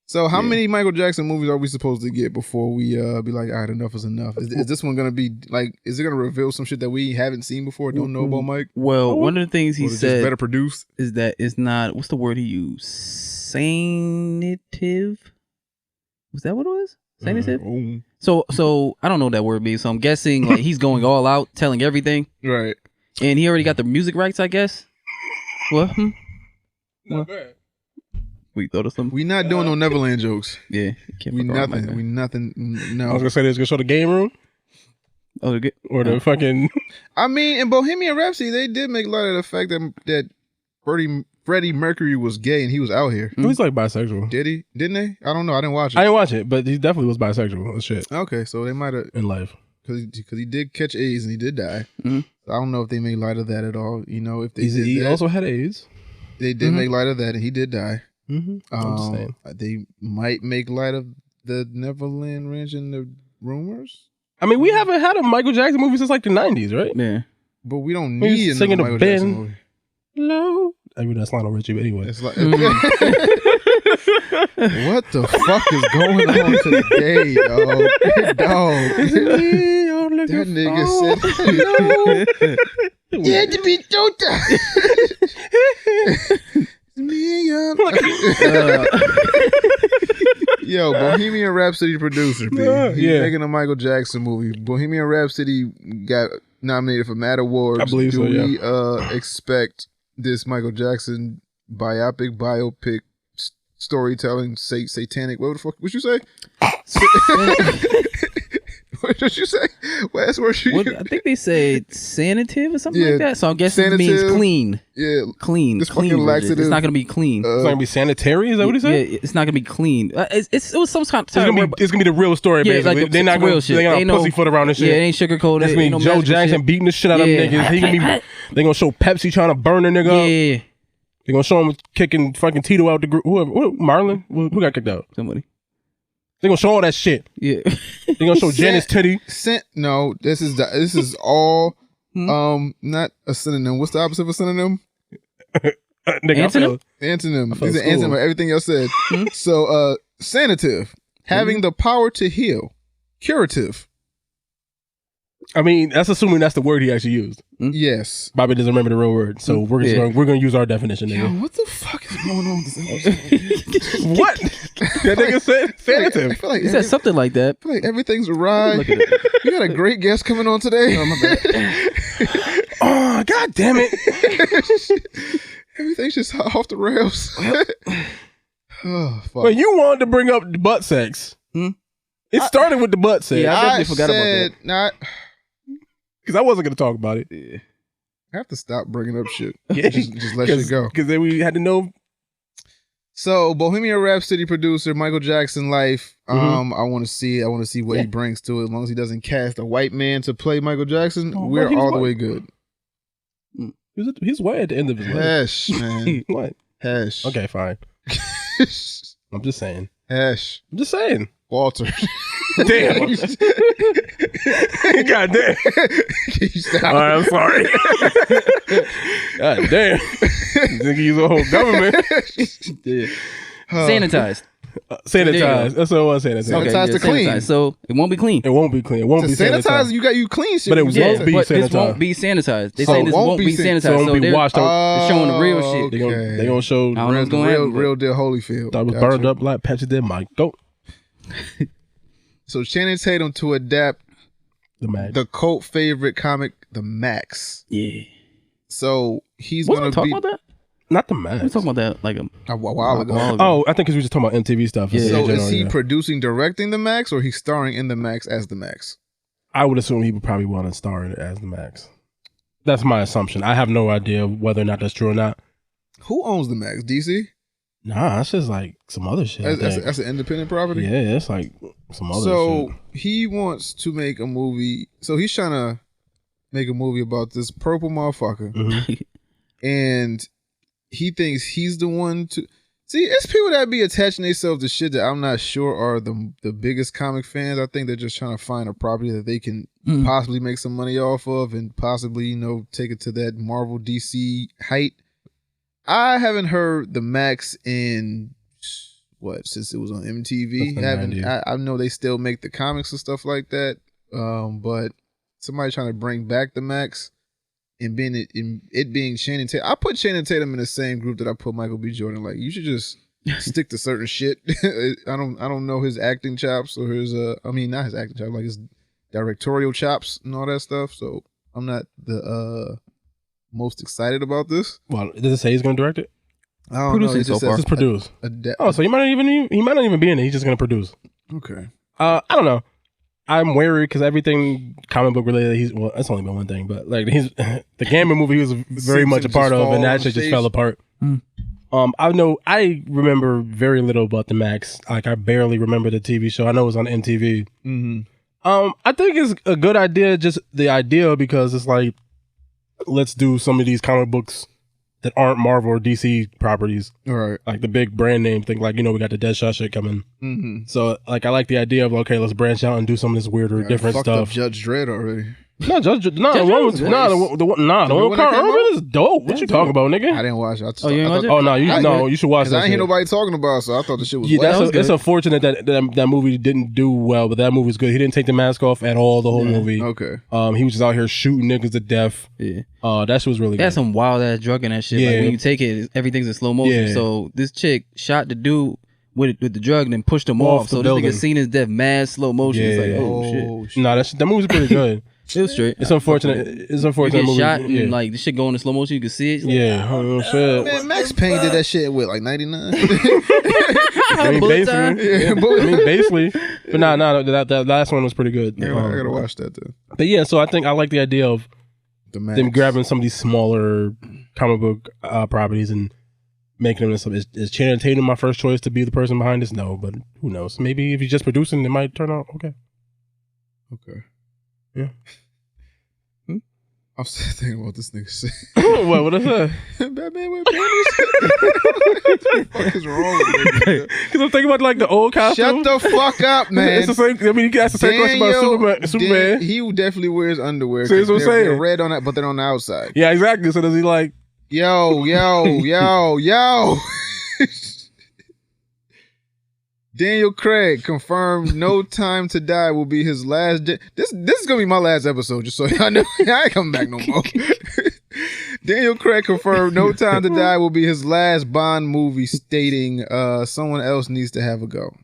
So, how many Michael Jackson movies are we supposed to get before we be like, all right, enough is enough? Is this one gonna be like? Is it gonna reveal some shit that we haven't seen before? Don't know about Mike? Well, one of the things he said better produced is that it's not. What's the word he used? Sanative. Was that what it was? Sanative? So I don't know what that word means. So I'm guessing like he's going all out, telling everything. Right. And he already got the music rights, I guess. What? Not bad. We thought of something. We not doing no Neverland jokes. Yeah. We nothing. No. I was gonna say this. Gonna show the game room. Oh, or the fucking. I mean, in Bohemian Rhapsody, they did make light of the fact that Freddie Mercury was gay and he was out here. He was like bisexual. Did he? Didn't they? I don't know. I didn't watch it. I didn't watch it, but he definitely was bisexual. Shit. Okay, so they might have in life because he did catch AIDS and he did die. Mm-hmm. So I don't know if they made light of that at all. If they he also had AIDS. They did make light of that and he did die. Mm-hmm. I'm just saying. They might make light of the Neverland Ranch and the rumors. I mean, we haven't had a Michael Jackson movie since like the 90s, right? Yeah. But we don't need another Michael Jackson movie. Low. I mean, that's Lionel Richie, but anyway. It's like, what the fuck is going on today, dog? That nigga said, "Yeah, to be Tota." Yo, Bohemian Rhapsody producer, He's making a Michael Jackson movie. Bohemian Rhapsody got nominated for Mad Awards. I believe Do we expect this Michael Jackson biopic storytelling satanic? What the fuck? What'd you say? What did you say? Last word you used? I think they said sanative or something like that. So I'm guessing it means clean. Yeah, clean. This clean. laxative. It's not gonna be clean. It's not gonna be sanitary. Is that what he said? Yeah, it's not gonna be clean. It was some kind of. It's gonna be the real story. Yeah, basically, like they're not gonna. They ain't no pussyfoot around this shit. Yeah, it ain't sugarcoated. It's gonna be Joe Jackson beating the shit out of them niggas. He gonna be. They gonna show Pepsi trying to burn a nigga up. Yeah. They gonna show him kicking fucking Tito out the group. Whoever, Marlon, who got kicked out? Somebody. They gonna show all that shit. Yeah. They gonna show Janice titty. No, this is all not a synonym. What's the opposite of a synonym? Antonym? Antonym. These are antonym of everything else said. So sanative, having the power to heal. Curative, I mean, that's assuming that's the word he actually used. Yes. Bobby doesn't remember the real word, so we're going to use our definition. Yo, what the fuck is going on with this episode? What? That nigga said it to him. I feel like he said something like that. I feel like everything's awry. You got a great guest coming on today. Oh, my bad. Oh, God damn it. Everything's just off the rails. Oh, fuck. Well, you wanted to bring up butt sex. It started with the butt sex. Yeah, I definitely forgot about that. Because I wasn't going to talk about it. Yeah. I have to stop bringing up shit. Yeah. Just let shit go. Because then we had to know. So, Bohemian Rhapsody producer Michael Jackson life. I want to see it. I want to see what he brings to it. As long as he doesn't cast a white man to play Michael Jackson, we're all the way good. He's white at the end of his life. Hesh, man. What? Hesh. Okay, fine. I'm just saying. Hesh. I'm just saying. Walter. Damn. God damn. Can you stop? All right, I'm sorry. God damn. You think he's a whole government? Sanitized. Sanitized. That's what I was saying. Sanitized to clean. Sanitized. So it won't be clean. It won't be clean. It won't to be sanitized. You clean shit. But it won't be but sanitized. this won't be sanitized. They So say it this won't won't be be sanitized. So it won't be washed out. They're showing the real shit. Okay. They gonna show. I don't know what's going on. Real deal Holyfield. That was burned up like Pepsi did. Mike, go. So Channing Tatum to adapt the cult favorite comic, the Maxx. Yeah. So he's Wasn't gonna we talking be about that? Not the We Maxx. were talking about that like a while ago. Oh, I think because we were just talking about MTV stuff. Yeah. So in general, is he producing, directing the Maxx, or he's starring in the Maxx as the Maxx? I would assume he would probably want to star in it as the Maxx. That's my assumption. I have no idea whether or not that's true or not. Who owns the Maxx? DC? Nah, that's just like some other shit. That's an independent property? Yeah, it's like some other shit. So he wants to make a movie. So he's trying to make a movie about this purple motherfucker. Mm-hmm. And he thinks he's the one to... See, it's people that be attaching themselves to shit that I'm not sure are the biggest comic fans. I think they're just trying to find a property that they can possibly make some money off of and possibly, take it to that Marvel DC height. I haven't heard the Maxx in since it was on MTV. I know they still make the comics and stuff like that. But somebody trying to bring back the Maxx and being it being Channing Tatum. I put Channing Tatum in the same group that I put Michael B. Jordan. Like, you should just stick to certain shit. I don't know his acting chops or his not his acting chops, like his directorial chops and all that stuff. So I'm not the most excited about this. Well, does it say he's going to direct it? I don't know. It just says just produce. So he might not even be in it. He's just going to produce. Okay. I don't know. I'm wary because everything comic book related. That's only been one thing, but like the Gambit movie, he was very much a part of, and that shit just fell apart. I remember very little about the Maxx. Like, I barely remember the TV show. I know it was on MTV. Mm-hmm. I think it's a good idea, just the idea, because it's like, let's do some of these comic books that aren't Marvel or DC properties. All right. Like the big brand name thing. Like, we got the Deadshot shit coming. Mm-hmm. So, like, I like the idea of, okay, let's branch out and do some of this weirder, different stuff. Up Judge Dredd already. No, the one with Carl Urban is dope. What you talking about, nigga? I didn't watch it. You should watch that. I didn't hear nobody talking about it, so I thought the shit was. Yeah, it's unfortunate that movie didn't do well, but that movie was good. He didn't take the mask off at all the whole movie. Okay. He was just out here shooting niggas to death. Yeah. That shit was really good. That's some wild ass drug in that shit. Yeah. Like, when you take it, everything's in slow motion. Yeah. So this chick shot the dude with the drug and then pushed him off. So this nigga seen his death mad slow motion. Yeah. It's like, oh shit. Nah, that movie's pretty good. It was straight. It's unfortunate. You get shot and like the shit going in slow motion. You can see it. Yeah, shit. Man, Max Payne did that shit with like 99. Basically. But that last one was pretty good. I gotta watch that though. But yeah, so I think I like the idea of them grabbing some of these smaller comic book properties and making them is Channing Tatum my first choice to be the person behind this? No, but who knows? Maybe if he's just producing, it might turn out okay. Okay. Yeah. I'm still thinking about this nigga shit. What is that? Batman with panties? What the fuck is wrong with me? Because I'm thinking about like the old costume. Shut the fuck up, man. It's the same. I mean, you can ask the same question about Superman. He definitely wears underwear. See, that's what I'm saying. They're red on that, but they're on the outside. Yeah, exactly. So does he like? Yo. Daniel Craig confirmed No Time to Die will be his last. This is gonna be my last episode, just so y'all know. I ain't coming back no more. Daniel Craig confirmed No Time to Die will be his last Bond movie, stating someone else needs to have a go.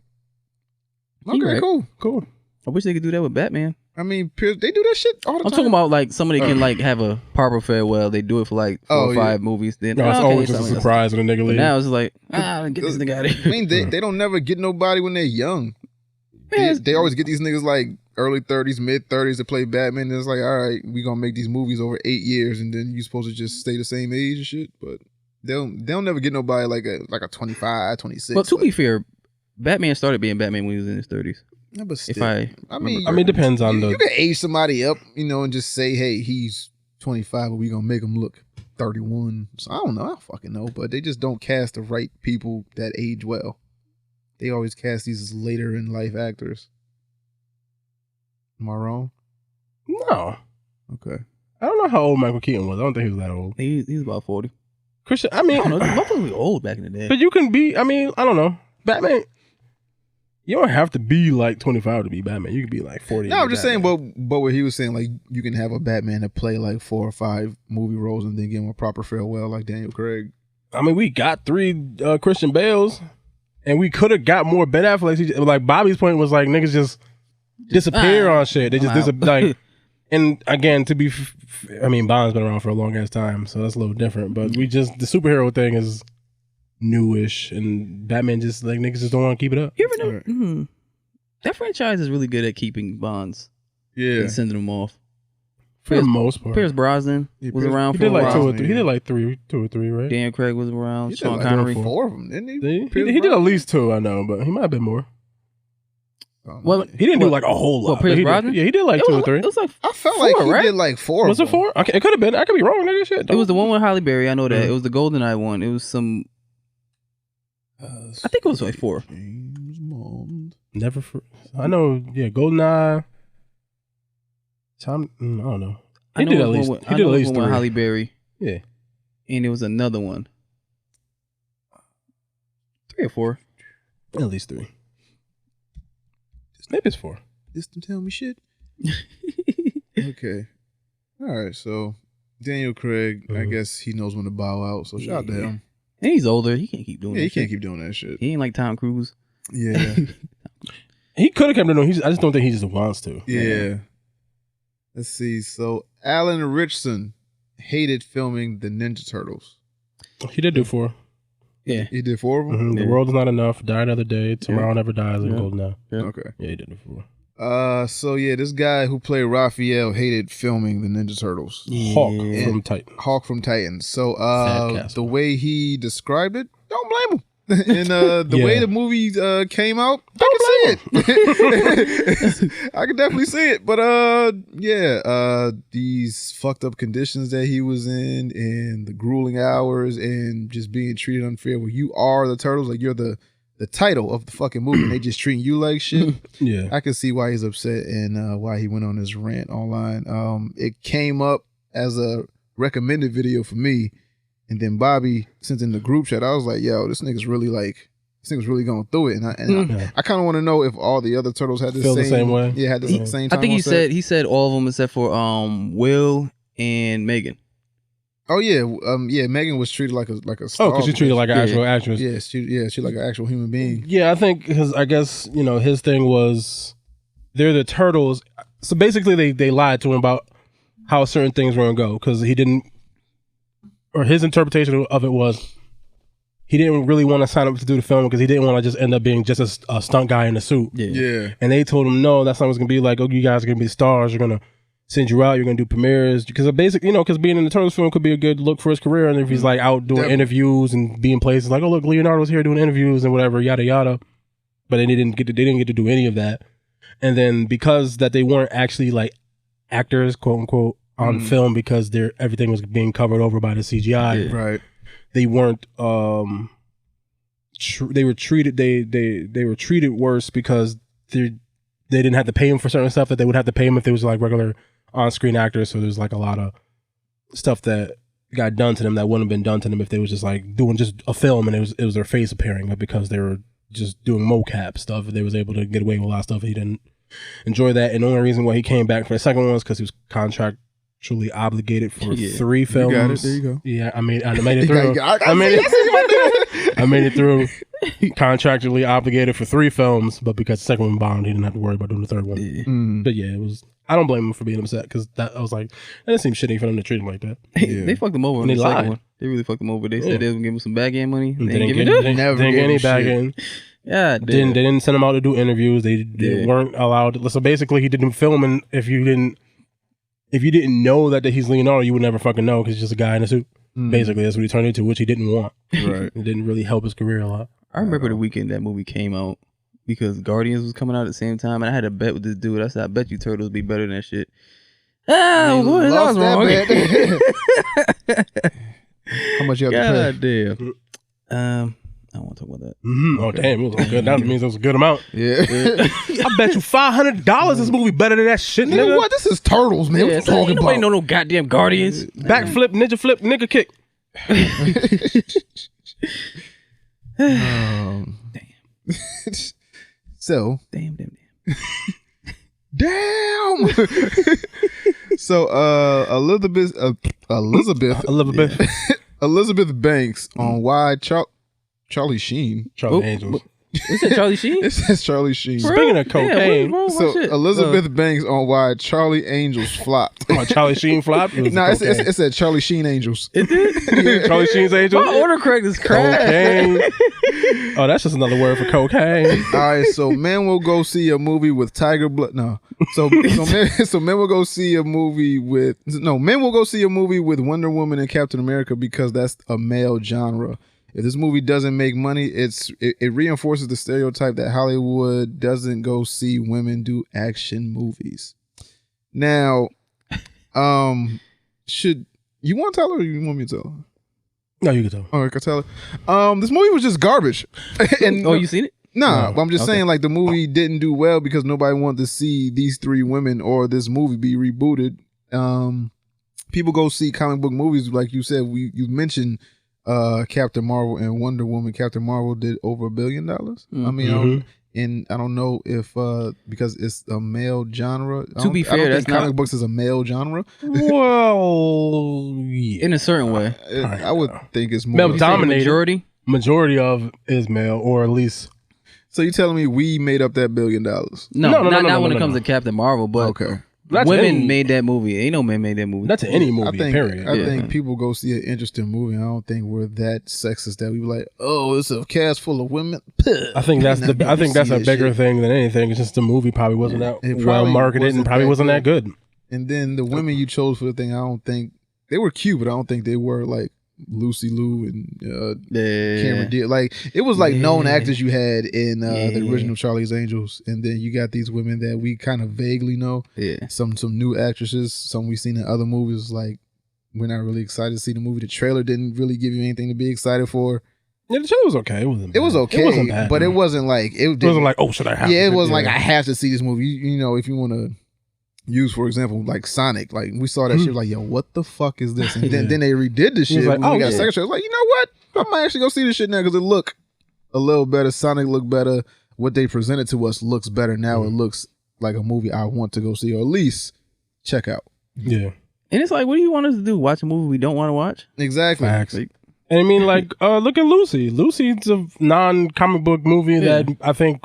Okay, cool. I wish they could do that with Batman. I mean, they do that shit all the time. I'm talking about like somebody can like have a proper farewell. They do it for like 4 or 5 movies. Then it's always just a surprise when a nigga leaves. Now it's like, get this nigga out of here. I mean, they don't never get nobody when they're young. They always get these niggas like early 30s, mid 30s to play Batman. And it's like, all right, we gonna make these movies over 8 years, and then you supposed to just stay the same age and shit. But they'll never get nobody like a 25, 26. But to be fair, Batman started being Batman when he was in his 30s. Yeah, but still, I mean, it depends on you can age somebody up, and just say, hey, he's 25, but we gonna make him look 31. So I don't know. I don't fucking know. But they just don't cast the right people that age well. They always cast these later in life actors. Am I wrong? No. Okay. I don't know how old Michael Keaton was. I don't think he was that old. He's about 40. Christian, I mean, I don't know. Motherfuckers were old back in the day. But you can be. I mean, I don't know. Batman. You don't have to be like 25 to be Batman. You can be like 40. No, I'm just saying, but what he was saying, like, you can have a Batman that play like 4 or 5 movie roles and then give him a proper farewell like Daniel Craig. I mean, we got 3 Christian Bales, and we could have got more Ben Affleck. Like, Bobby's point was like, niggas just disappear on shit. They just disappear. Like, and again, to be, I mean, Bond's been around for a long ass time, so that's a little different. But the superhero thing is newish, and Batman just like niggas just don't want to keep it up. You ever know that franchise is really good at keeping Bonds? Yeah, and sending them off for the most part. Pierce Brosnan was around for a while. 2 or 3. He did like 2 or 3, right? Daniel Craig was around. He Sean did Connery, 4 of them, didn't he? He did at least 2, I know, but he might have been more. Well, he didn't do like a whole lot. Pierce Brosnan? He did like 2 or 3. It was like I felt 4, like he right? did like 4. Was it 4? Okay, it could have been. I could be wrong, nigga. Shit. It was the one with Halle Berry. I know that. It was the GoldenEye one. It was some. I think it was like 4. Never for. I know. Yeah, GoldenEye. Tom. I don't know. He did at least. He did at least 3. Halle Berry. Yeah. And it was another one. 3 or 4. At least 3. Maybe it's 4. Just to tell me shit. Okay. All right. So Daniel Craig, I guess he knows when to bow out. So shout out to him. And he's older. He can't keep doing that. Yeah, he can't keep doing that shit. He ain't like Tom Cruise. Yeah. He could have kept doing. I just don't think he just wants to. Yeah. Let's see. So Alan Ritchson hated filming the Ninja Turtles. He did do 4. Yeah. He did 4 of them? Mm-hmm. The World Is Not Enough, Die Another Day, Tomorrow Never Dies, and GoldenEye. Yeah. Okay. Yeah, he did do 4. So yeah, this guy who played Raphael hated filming the Ninja Turtles. Hawk from Titans. So the way he described it, don't blame him. And the way the movie came out, I can see it. I can definitely see it. But these fucked up conditions that he was in, and the grueling hours, and just being treated unfair. Well, you are the Turtles, like you're the title of the fucking movie, and they just treating you like shit. Yeah, I can see why he's upset and why he went on this rant online. It came up as a recommended video for me, and then Bobby sent in the group chat. I was like, "Yo, this nigga's really going through it." And I kind of want to know if all the other Turtles had the same way. Yeah, had the same time. I think he said all of them except for Will and Megan. Oh yeah, Megan was treated like a star. Oh, because she treated like an actual actress. Yeah, she like an actual human being. Yeah, I think because I guess his thing was they're the Turtles. So basically, they lied to him about how certain things were gonna go because he didn't, or his interpretation of it was he didn't really want to sign up to do the film because he didn't want to just end up being just a stunt guy in a suit. Yeah. And they told him no, that's not what's gonna be like. Oh, you guys are gonna be stars. You're gonna send you out, you're gonna do premieres because because being in the Turtles film could be a good look for his career. And if he's like out doing interviews and being places like, oh look, Leonardo's here doing interviews and whatever, yada yada. But they didn't get to do any of that. And then because that they weren't actually like actors, quote unquote, on film because everything was being covered over by the CGI. Right. They weren't. They were treated worse because they didn't have to pay him for certain stuff that they would have to pay him if they was like regular on-screen actors. So there's like a lot of stuff that got done to them that wouldn't have been done to them if they was just like doing just a film and it was their face appearing, but because they were just doing mocap stuff. They was able to get away with a lot of stuff. He didn't enjoy that. And the only reason why he came back for the second one was because he was contractually obligated for 3 films. You got it. There you go. Yeah, I made it through. I made it through. Contractually obligated for 3 films, but because the second one bombed, he didn't have to worry about doing the third one. But yeah, it was. I don't blame him for being upset because I was like, that seemed shitty for them to treat him like that. They fucked him over. And on they the second lied. one. They really fucked him over. They said they was gonna give him some back end money. They didn't get any back end. Yeah, they didn't send him out to do interviews. They weren't allowed. So basically, he didn't film, and if you didn't know that he's Leonardo, you would never fucking know because he's just a guy in a suit. Basically, that's what he turned into, which he didn't want. Right. It didn't really help his career a lot. I remember the weekend that movie came out because Guardians was coming out at the same time, and I had a bet with this dude. I said, I bet you Turtles be better than that shit. Ah, what was wrong? How much you have to pay? Damn. I don't want to talk about that. Oh damn, it was good. That means it was a good amount. Yeah. I bet you $500 this movie better than that shit, nigga. You know what? This is Turtles, man. What you talking about? Nobody know no goddamn Guardians. Backflip, ninja flip, nigga kick. Damn. So. Damn. Damn. So Elizabeth Banks on why Charlie Sheen. Charlie Angels. Is it Charlie Sheen? It says Charlie Sheen. Speaking of cocaine, so Elizabeth Banks on why Charlie Angels flopped. Oh, Charlie Sheen flopped? No, it said Charlie Sheen Angels. It did? Yeah, Charlie Sheen's Angels? My order correct is crap. Cocaine. Oh, that's just another word for cocaine. All right, so men will go see a movie with Tiger Blood. No. So men will go see a movie with Wonder Woman and Captain America because that's a male genre. If this movie doesn't make money, it reinforces the stereotype that Hollywood doesn't go see women do action movies. Now, should you want to tell her or you want me to tell her? No, you can tell. All right, I can tell her. This movie was just garbage. And you seen it? Nah, but I'm just saying, like, the movie didn't do well because nobody wanted to see these 3 women or this movie be rebooted. People go see comic book movies, like you said. You mentioned Captain Marvel and Wonder Woman. Captain Marvel did over $1 billion. I mean, and I don't know if because it's a male genre. To be fair, I don't think comic books is a male genre. Well, yeah. In a certain way, I would think it's more male dominated. Majority of is male, or at least. So you telling me we made up that $1 billion? No, not when it comes to Captain Marvel, but okay. Women made that movie. Ain't no men made that movie. That's any movie, period. I think people go see an interesting movie. I don't think we're that sexist that we be like, oh, it's a cast full of women. I think that's a bigger thing than anything. It's just the movie probably wasn't that well marketed and probably wasn't that good. And then the women you chose for the thing, I don't think they were cute, but I don't think they were like Lucy Liu and Cameron Diaz. Like it was like known actors you had in the original Charlie's Angels, and then you got these women that we kind of vaguely know. Yeah, some new actresses, some we've seen in other movies. Like we're not really excited to see the movie. The trailer didn't really give you anything to be excited for. Yeah, the trailer was okay. It wasn't. It was okay, it wasn't bad, but it wasn't like it wasn't like, oh, should I have? Yeah, it wasn't like I have to see this movie. You know, if you want to use, for example, like Sonic, like we saw that shit, like, yo, what the fuck is this? And then they redid the shit. Like, when we got second show. Like, you know what? I might actually go see this shit now because it look a little better. Sonic looked better. What they presented to us looks better now. It looks like a movie I want to go see, or at least check out. Yeah. And it's like, what do you want us to do? Watch a movie we don't want to watch? Exactly. Facts. And I mean, like, look at Lucy. Lucy's a non-comic book movie that I think,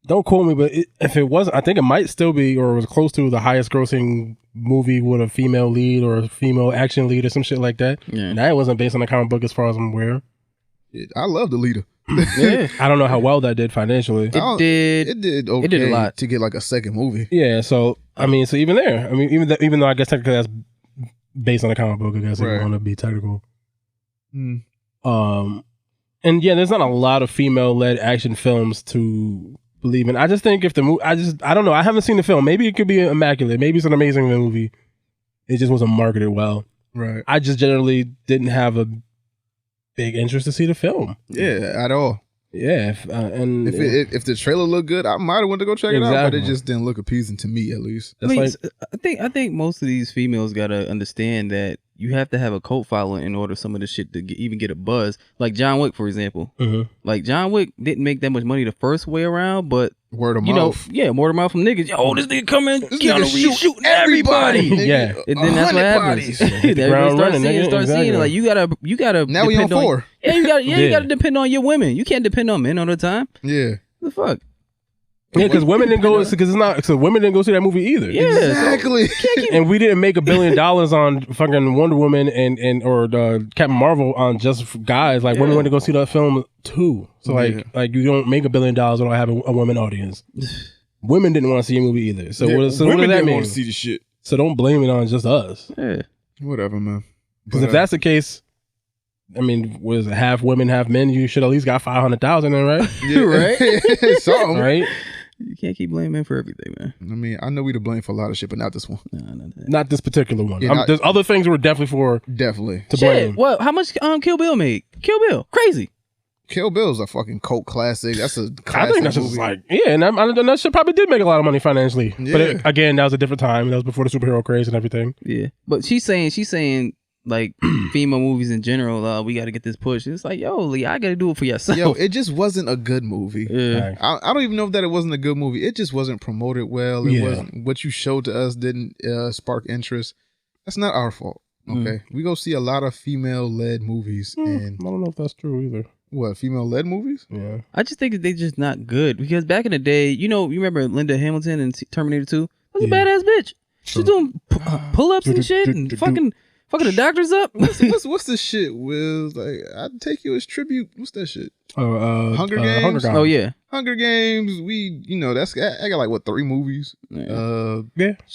don't quote me, but if it wasn't, I think it might still be, or was close to the highest grossing movie with a female lead or a female action lead or some shit like that. Yeah. And that wasn't based on a comic book as far as I'm aware. I love the leader. Yeah. I don't know how well that did financially. It did okay. It did a lot to get like a second movie. Yeah, so I mean, so even there, I mean, even though I guess technically that's based on a comic book, I guess if you want to be technical. And yeah, there's not a lot of female-led action films to believe in. I just think if the movie, I don't know. I haven't seen the film. Maybe it could be immaculate. Maybe it's an amazing movie. It just wasn't marketed well. Right. I just generally didn't have a big interest to see the film. Yeah, at all. Yeah, if the trailer looked good, I might have went to go check it out, but it just didn't look appeasing to me, at least. I think most of these females gotta understand that you have to have a cult following in order for some of this shit to even get a buzz. Like John Wick, for example. Like John Wick didn't make that much money the first way around, but word of mouth. Word of mouth from niggas. Yo, this nigga coming, Keanu Reeves shooting everybody. Yeah, and then that's what happens. Everybody start seeing it. Like you gotta. Now we on 4. You gotta depend on your women. You can't depend on men all the time. Yeah. The fuck. Yeah, because women didn't go. Because it's not. So women didn't go see that movie either. Yeah, exactly. And we didn't make $1 billion on fucking Wonder Woman or Captain Marvel on just guys. Like women went to go see that film too. So like you don't make $1 billion without having a women audience. Women didn't want to see a movie either. So what does that mean? Want to see the shit. So don't blame it on just us. Yeah. Whatever, man. Because if that's the case, I mean, was it half women, half men? You should at least got 500,000 in, right? Yeah, right. Something, right? You can't keep blaming men for everything, man. I mean, I know we to blame for a lot of shit, but not this one. Not this particular one. Yeah, there's other things we're definitely to blame. Well, how much Kill Bill made? Kill Bill, crazy. Kill Bill's a fucking cult classic. That's a classic I think that's movie. just like, and that shit probably did make a lot of money financially. Yeah. But again, that was a different time. That was before the superhero craze and everything. Yeah, but she's saying like female movies in general, we got to get this push. It's like, yo, Lee, I got to do it for yourself. Yo, it just wasn't a good movie. Yeah. I don't even know if that it wasn't a good movie. It just wasn't promoted well. It wasn't what you showed to us didn't spark interest. That's not our fault. Okay, we go see a lot of female-led movies, and I don't know if that's true either. What, female-led movies? Yeah, I just think that they're just not good because back in the day, you remember Linda Hamilton in Terminator 2? That was a badass bitch. She's doing pull-ups and shit and fucking the doctors up. What's the shit, Will? Like, I'd take you as tribute. What's that shit? Hunger Games? Oh, yeah. Hunger Games, I got like, what, 3 movies? Yeah.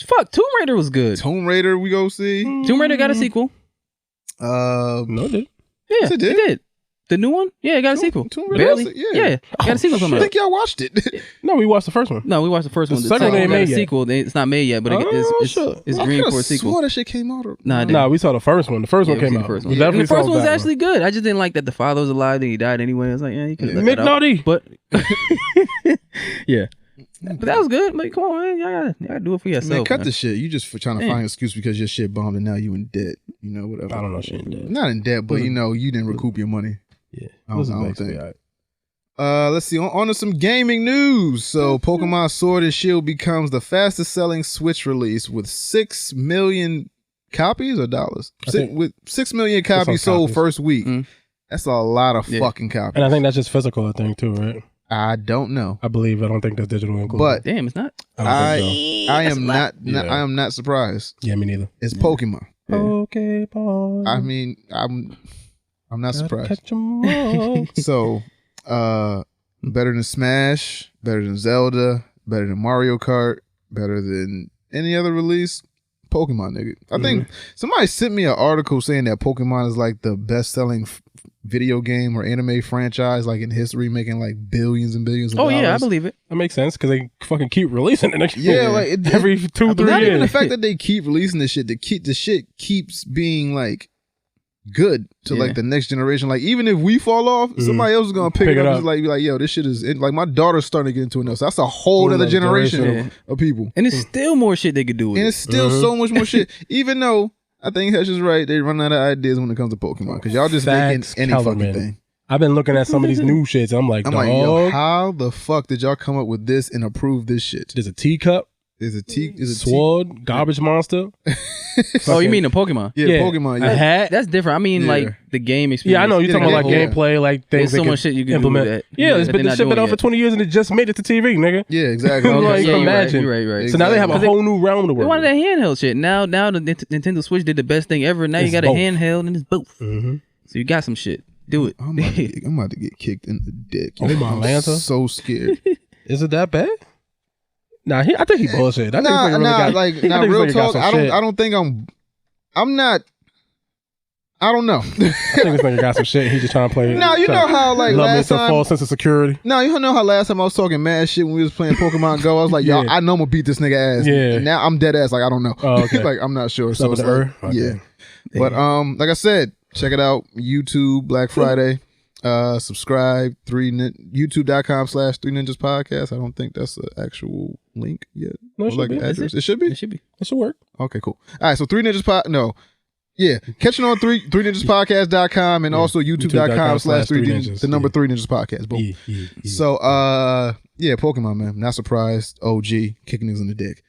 Fuck, Tomb Raider was good. Tomb Raider, we go see. Tomb Raider got a sequel. No, it did. Yeah, it did. The new one? Yeah, it got a sequel. Tomb Raider, barely. Yeah, got a sequel coming I out. think y'all watched it. No, we watched the first one. No, we watched the first one. The second ain't made yet. Sequel. It's not made yet, but it's green for a sequel. I swore that shit came out. Nah, we saw the first one. The first one came out. And the first one's actually good. I just didn't like that the father was alive and he died anyway. I was like, yeah, you could have let that out. But yeah. But that was good. Like, come on, man. Y'all gotta do it for yourself. Man, cut the shit. You just trying to find an excuse because your shit bombed and now you in debt. Whatever. I don't know shit in debt. Not in debt, but you didn't recoup your money. Yeah. I don't think. Let's see. On to some gaming news. So Pokemon Sword and Shield becomes the fastest selling Switch release with 6 million copies or dollars? With 6 million copies sold first week. That's a lot of fucking copies. And I think that's just physical, I think, too, right? I don't know. I believe. I don't think that's digital included. But damn, it's not. I am not surprised. Yeah, me neither. It's Pokemon. Pokemon. I mean, I'm not surprised. Catch 'em all. So, better than Smash, better than Zelda, better than Mario Kart, better than any other release. Pokemon, nigga. I think somebody sent me an article saying that Pokemon is like the best-selling video game or anime franchise like in history, making like billions and billions of dollars. Yeah, I believe it. That makes sense because they fucking keep releasing it. Yeah, like every 2-3 years. Not even the fact that they keep releasing this shit. The shit keeps being like good to like the next generation. Like even if we fall off, somebody else is gonna pick it up. And be like, yo, this shit is like my daughter's starting to get into it now. So that's a whole other generation of people. And there's still more shit they could do with and it's still so much more shit. Even though I think Hesh is right, they run out of ideas when it comes to Pokemon because y'all just making any fucking thing. I've been looking at some of these new shits. I'm like, yo, how the fuck did y'all come up with this and approve this shit? There's a teacup. There's a sword, garbage monster. Oh, you mean the Pokemon? Yeah, Pokemon. Yeah. A hat? That's different. I mean, like the game experience. Yeah, I know. You're talking about like gameplay, like things. There's so much shit you can implement. do with that. Yeah, it's been this shit been out for 20 years and it just made it to TV, nigga. Yeah, exactly. Imagine. You're right. So now they have a whole new realm to work. They wanted that handheld shit. Now the Nintendo Switch did the best thing ever. Now you got a handheld and it's both. So you got some shit. Do it. I'm about to get kicked in the dick. Oh my Lanta. So scared. Is it that bad? Nah, I think he bullshit. Real talk. I don't think I'm not. I don't know. I think this nigga got some shit. He just trying to play. No, you know how like last time. False sense of security. No, you know how last time I was talking mad shit when we was playing Pokemon Go. I was like, yo, I know I'm gonna beat this nigga ass. Yeah. And now I'm dead ass. Like I don't know. Oh, okay. Like I'm not sure. So it's like, yeah. But like I said, check it out. YouTube Black Friday. Subscribe. YouTube.com/3 Ninjas Podcast. I don't think that's the actual link yet. No, it should be. Address. It should be. It should be. It should work. Okay, cool. All right, so 3 Ninjas Pod. No. Yeah, catch it on 3ninjaspodcast.com and also youtube.com/3ninjas, the number 3 Ninjas Podcast. Boom. Yeah. So, Pokemon, man. Not surprised. OG, kicking niggas in the dick.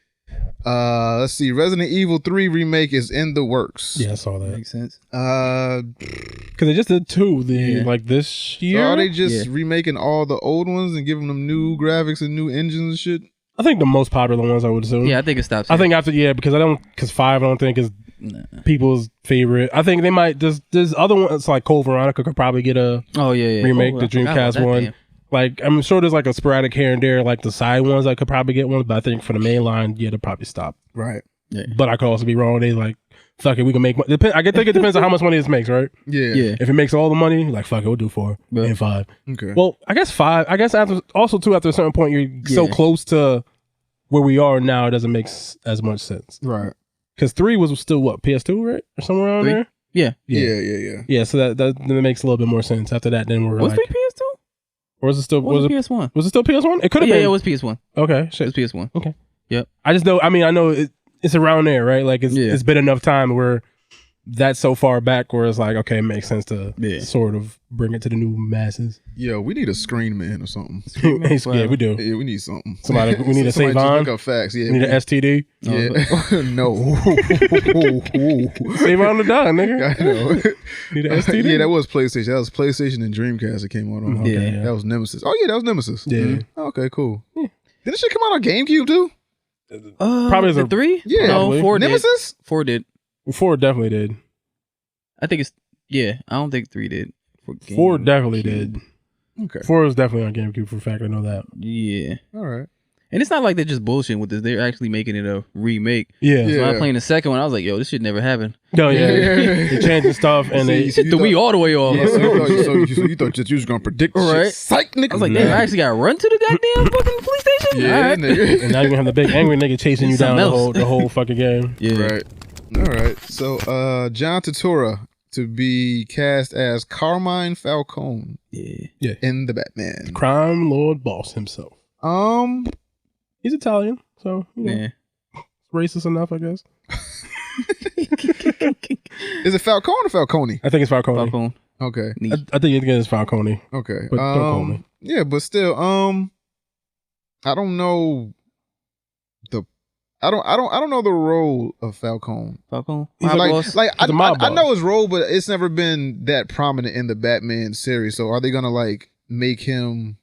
Let's see. Resident Evil 3 remake is in the works. Yeah, I saw that. Makes sense. Because they just did 2 this year. So are they just remaking all the old ones and giving them new graphics and new engines and shit? I think the most popular ones, I would assume. Yeah, I think it stops here. I think after, because 5 I don't think is people's favorite. I think they might, there's other ones like Code Veronica could probably get a remake, the Dreamcast one. Damn. Like, I'm sure there's like a sporadic here and there, like the side ones that could probably get one, but I think for the main line, they'll probably stop. Right. Yeah. But I could also be wrong. They like, fuck it, we can make money. I think it depends on how much money this makes, right? Yeah. If it makes all the money, like, fuck it, we'll do 4 and 5. Okay. Well, I guess 5. I guess after a certain point, you're so close to where we are now, it doesn't make as much sense. Right. Because 3 was still what, PS2, right? Or somewhere around there? Yeah. Yeah, so that makes a little bit more sense. After that, then we're was like... Was 3 PS2? Or was it still... Was it PS1? Was it still PS1? It could have been. Yeah, it was PS1. Okay, shit. It was PS1. Okay. Yep. I just know... I know it's around there, right? Like, it's been enough time where that's so far back where it's like, okay, it makes sense to sort of bring it to the new masses. Yeah, we need a screen man or something. Yeah, we do. Yeah, we need something. We need a save on. Look up facts. Yeah, we need an STD. Yeah. No. Save on the dime, nigga. I know. Need an STD? Yeah, that was PlayStation. That was PlayStation and Dreamcast that came out on. Okay, that was Nemesis. Oh, yeah, that was Nemesis. Yeah. Mm-hmm. Okay, cool. Yeah. Did this shit come out on GameCube, too? Probably the 3? Yeah. No, 4 Nemesis? Did. 4 did. 4 definitely did. I think it's... Yeah, I don't think 3 did. 4 definitely did. Okay. 4 is definitely on GameCube for a fact. I know that. Yeah. All right. And it's not like they're just bullshitting with this. They're actually making it a remake. Yeah. So when I playing the second one, I was like, yo, this shit never happened. No, yeah. They changing stuff and they hit the Wii all the way off. Yeah, so you thought you was going to predict shit. Psych, nigga. I was like, damn, I actually got to run to the goddamn fucking police station? Yeah, all right. nigga. And now you're going to have the big angry nigga chasing you down the whole fucking game. Yeah. Right. All right. So, John Turturro to be cast as Carmine Falcone. Yeah. In the Batman. Crime Lord boss himself. He's Italian, so racist enough, I guess. Is it Falcone or Falcone? I think it's Falcone. Falcone. Okay. I think it's Falcone. Okay. But don't call me. Yeah, but still, I don't know I don't know the role of Falcone. Falcone? I know his role, but it's never been that prominent in the Batman series. So are they gonna like make him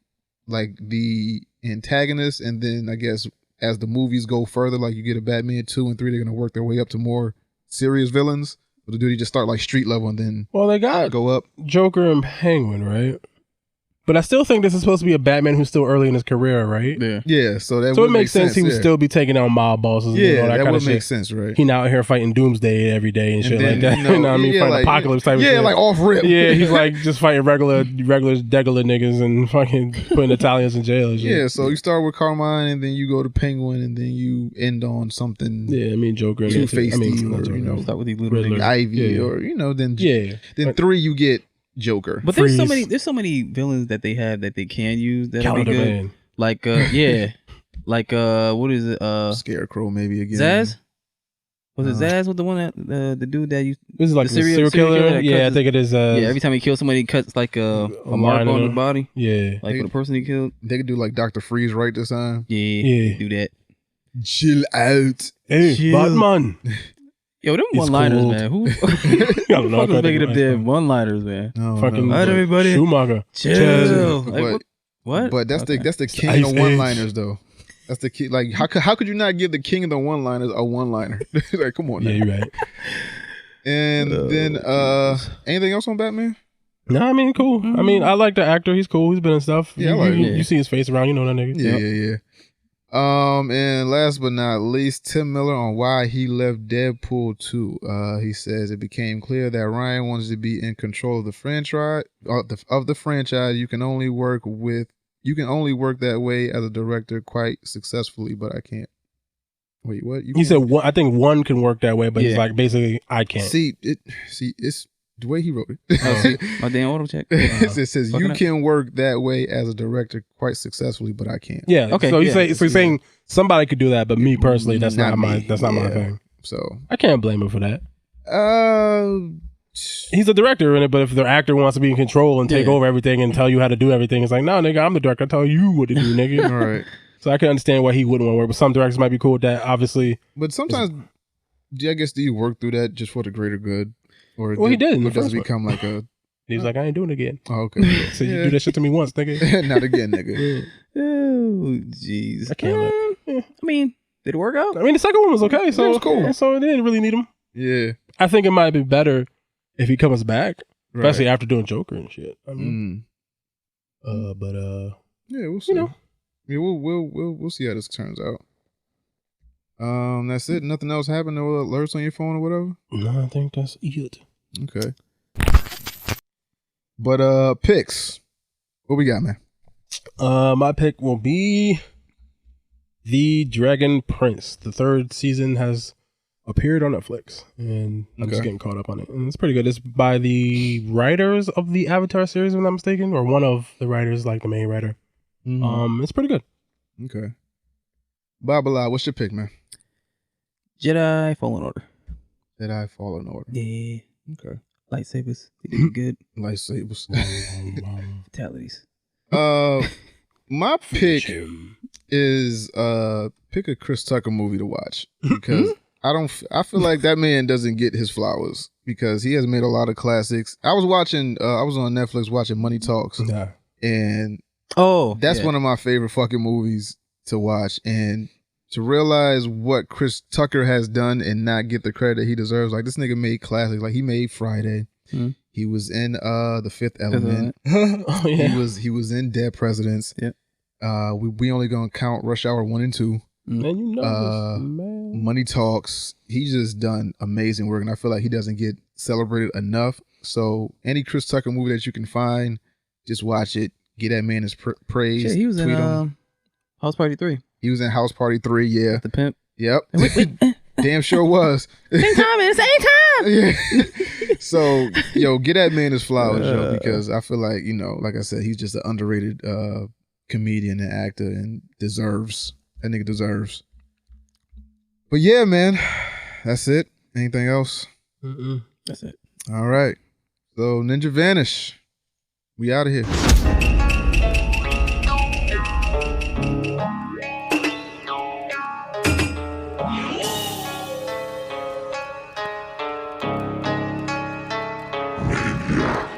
like the antagonist, and then I guess as the movies go further, like you get a Batman 2 and 3, they're gonna work their way up to more serious villains? Or do they just start like street level and then they got go up? Joker and Penguin, right? But I still think this is supposed to be a Batman who's still early in his career, right? Yeah. So it makes sense. He would still be taking out mob bosses. Yeah, and all that kind would of make shit. sense, right? He now out here fighting Doomsday every day and shit then, like that. You know what I mean? Fighting like, apocalypse type of shit. Yeah, like off rip. Yeah, he's like just fighting regular degular niggas and fucking putting Italians in jail and shit. Yeah, so you start with Carmine and then you go to Penguin and then you end on something. Yeah, I mean Joker. Two-Faced, start with these little niggas. Ivy, or then 3 you get Joker. But there's so many villains that they have that they can use that would be good. Man. Like like what is it? Scarecrow maybe again. Zaz? Was it Zaz with the one that the dude that you this is like the serial killer? Yeah, I think it is. Every time he kills somebody, he cuts like a mark on the body. Yeah, like for the person he killed. They could do like Dr. Freeze right this time. Yeah, do that. Chill out. Hey, Batman. Yo, them one-liners, man. Who was making up their one-liners, man? Fucking all right, everybody. Schumacher. Chill. Like, what? But that's the king of the one-liners, though. That's the key. Like, how could you not give the king of the one-liners a one-liner? Like, come on, now. Yeah, you're right. And then, anything else on Batman? No, I mean, cool. I mean, I like the actor. He's cool. He's been in stuff. Yeah, you see his face around. You know that nigga. Yeah. And last but not least, Tim Miller on why he left Deadpool 2. He says it became clear that Ryan wanted to be in control of the franchise. You can only work that way as a director quite successfully, but I can't. Wait, what? He said, I think one can work that way, but he's like, basically, I can't. See, it's the way he wrote it. My damn auto check. It says you can work that way as a director quite successfully, but I can't. Yeah. Okay. So he's saying somebody could do that, but me personally, that's not my thing. So I can't blame him for that. He's a director in it, but if the actor wants to be in control and take over everything and tell you how to do everything, it's like, no, nigga, I'm the director. I tell you what to do, nigga. All right. So I can understand why he wouldn't want to work, but some directors might be cool with that, obviously. But sometimes, I guess, do you work through that just for the greater good? Or he did. Or does it become like a... He was like, I ain't doing it again. Oh, okay. So you do that shit to me once, nigga. Not again, nigga. Oh, jeez. I can't. I mean, did it work out? I mean, the second one was okay. So it was cool. So they didn't really need him. Yeah. I think it might be better if he comes back, especially after doing Joker and shit. I mean, yeah, we'll see. You know. Yeah, we'll see how this turns out. That's it. Nothing else happened? No alerts on your phone or whatever? No, I think that's it. Okay. But picks. What we got, man? My pick will be The Dragon Prince. The third season has appeared on Netflix, and I'm just getting caught up on it. And it's pretty good. It's by the writers of the Avatar series, if I'm not mistaken, or one of the writers, like the main writer. It's pretty good. Okay. Babala, what's your pick, man? Jedi Fallen Order. Jedi Fallen Order. Yeah. Okay. Lightsabers. They did good. Lightsabers. Fatalities. My pick is pick a Chris Tucker movie to watch, because I feel like that man doesn't get his flowers, because he has made a lot of classics. I was on Netflix watching Money Talks, and that's one of my favorite fucking movies to watch. And to realize what Chris Tucker has done and not get the credit that he deserves, like, this nigga made classics. Like, he made Friday. He was in The Fifth Element. He was in Dead Presidents. Yep. We only gonna count Rush Hour 1 and 2. Man, you know this, man. Money Talks. He's just done amazing work, and I feel like he doesn't get celebrated enough. So any Chris Tucker movie that you can find, just watch it. Get that man his praise. Shit, he was in House Party 3. He was in House Party 3, yeah. The pimp. Yep. Damn sure was. Same time at the same time. Yeah. So, get that man his flowers, because I feel like, like I said, he's just an underrated comedian and actor, and that nigga deserves. But yeah, man, that's it. Anything else? That's it. All right. So, Ninja Vanish. We out of here. Yeah.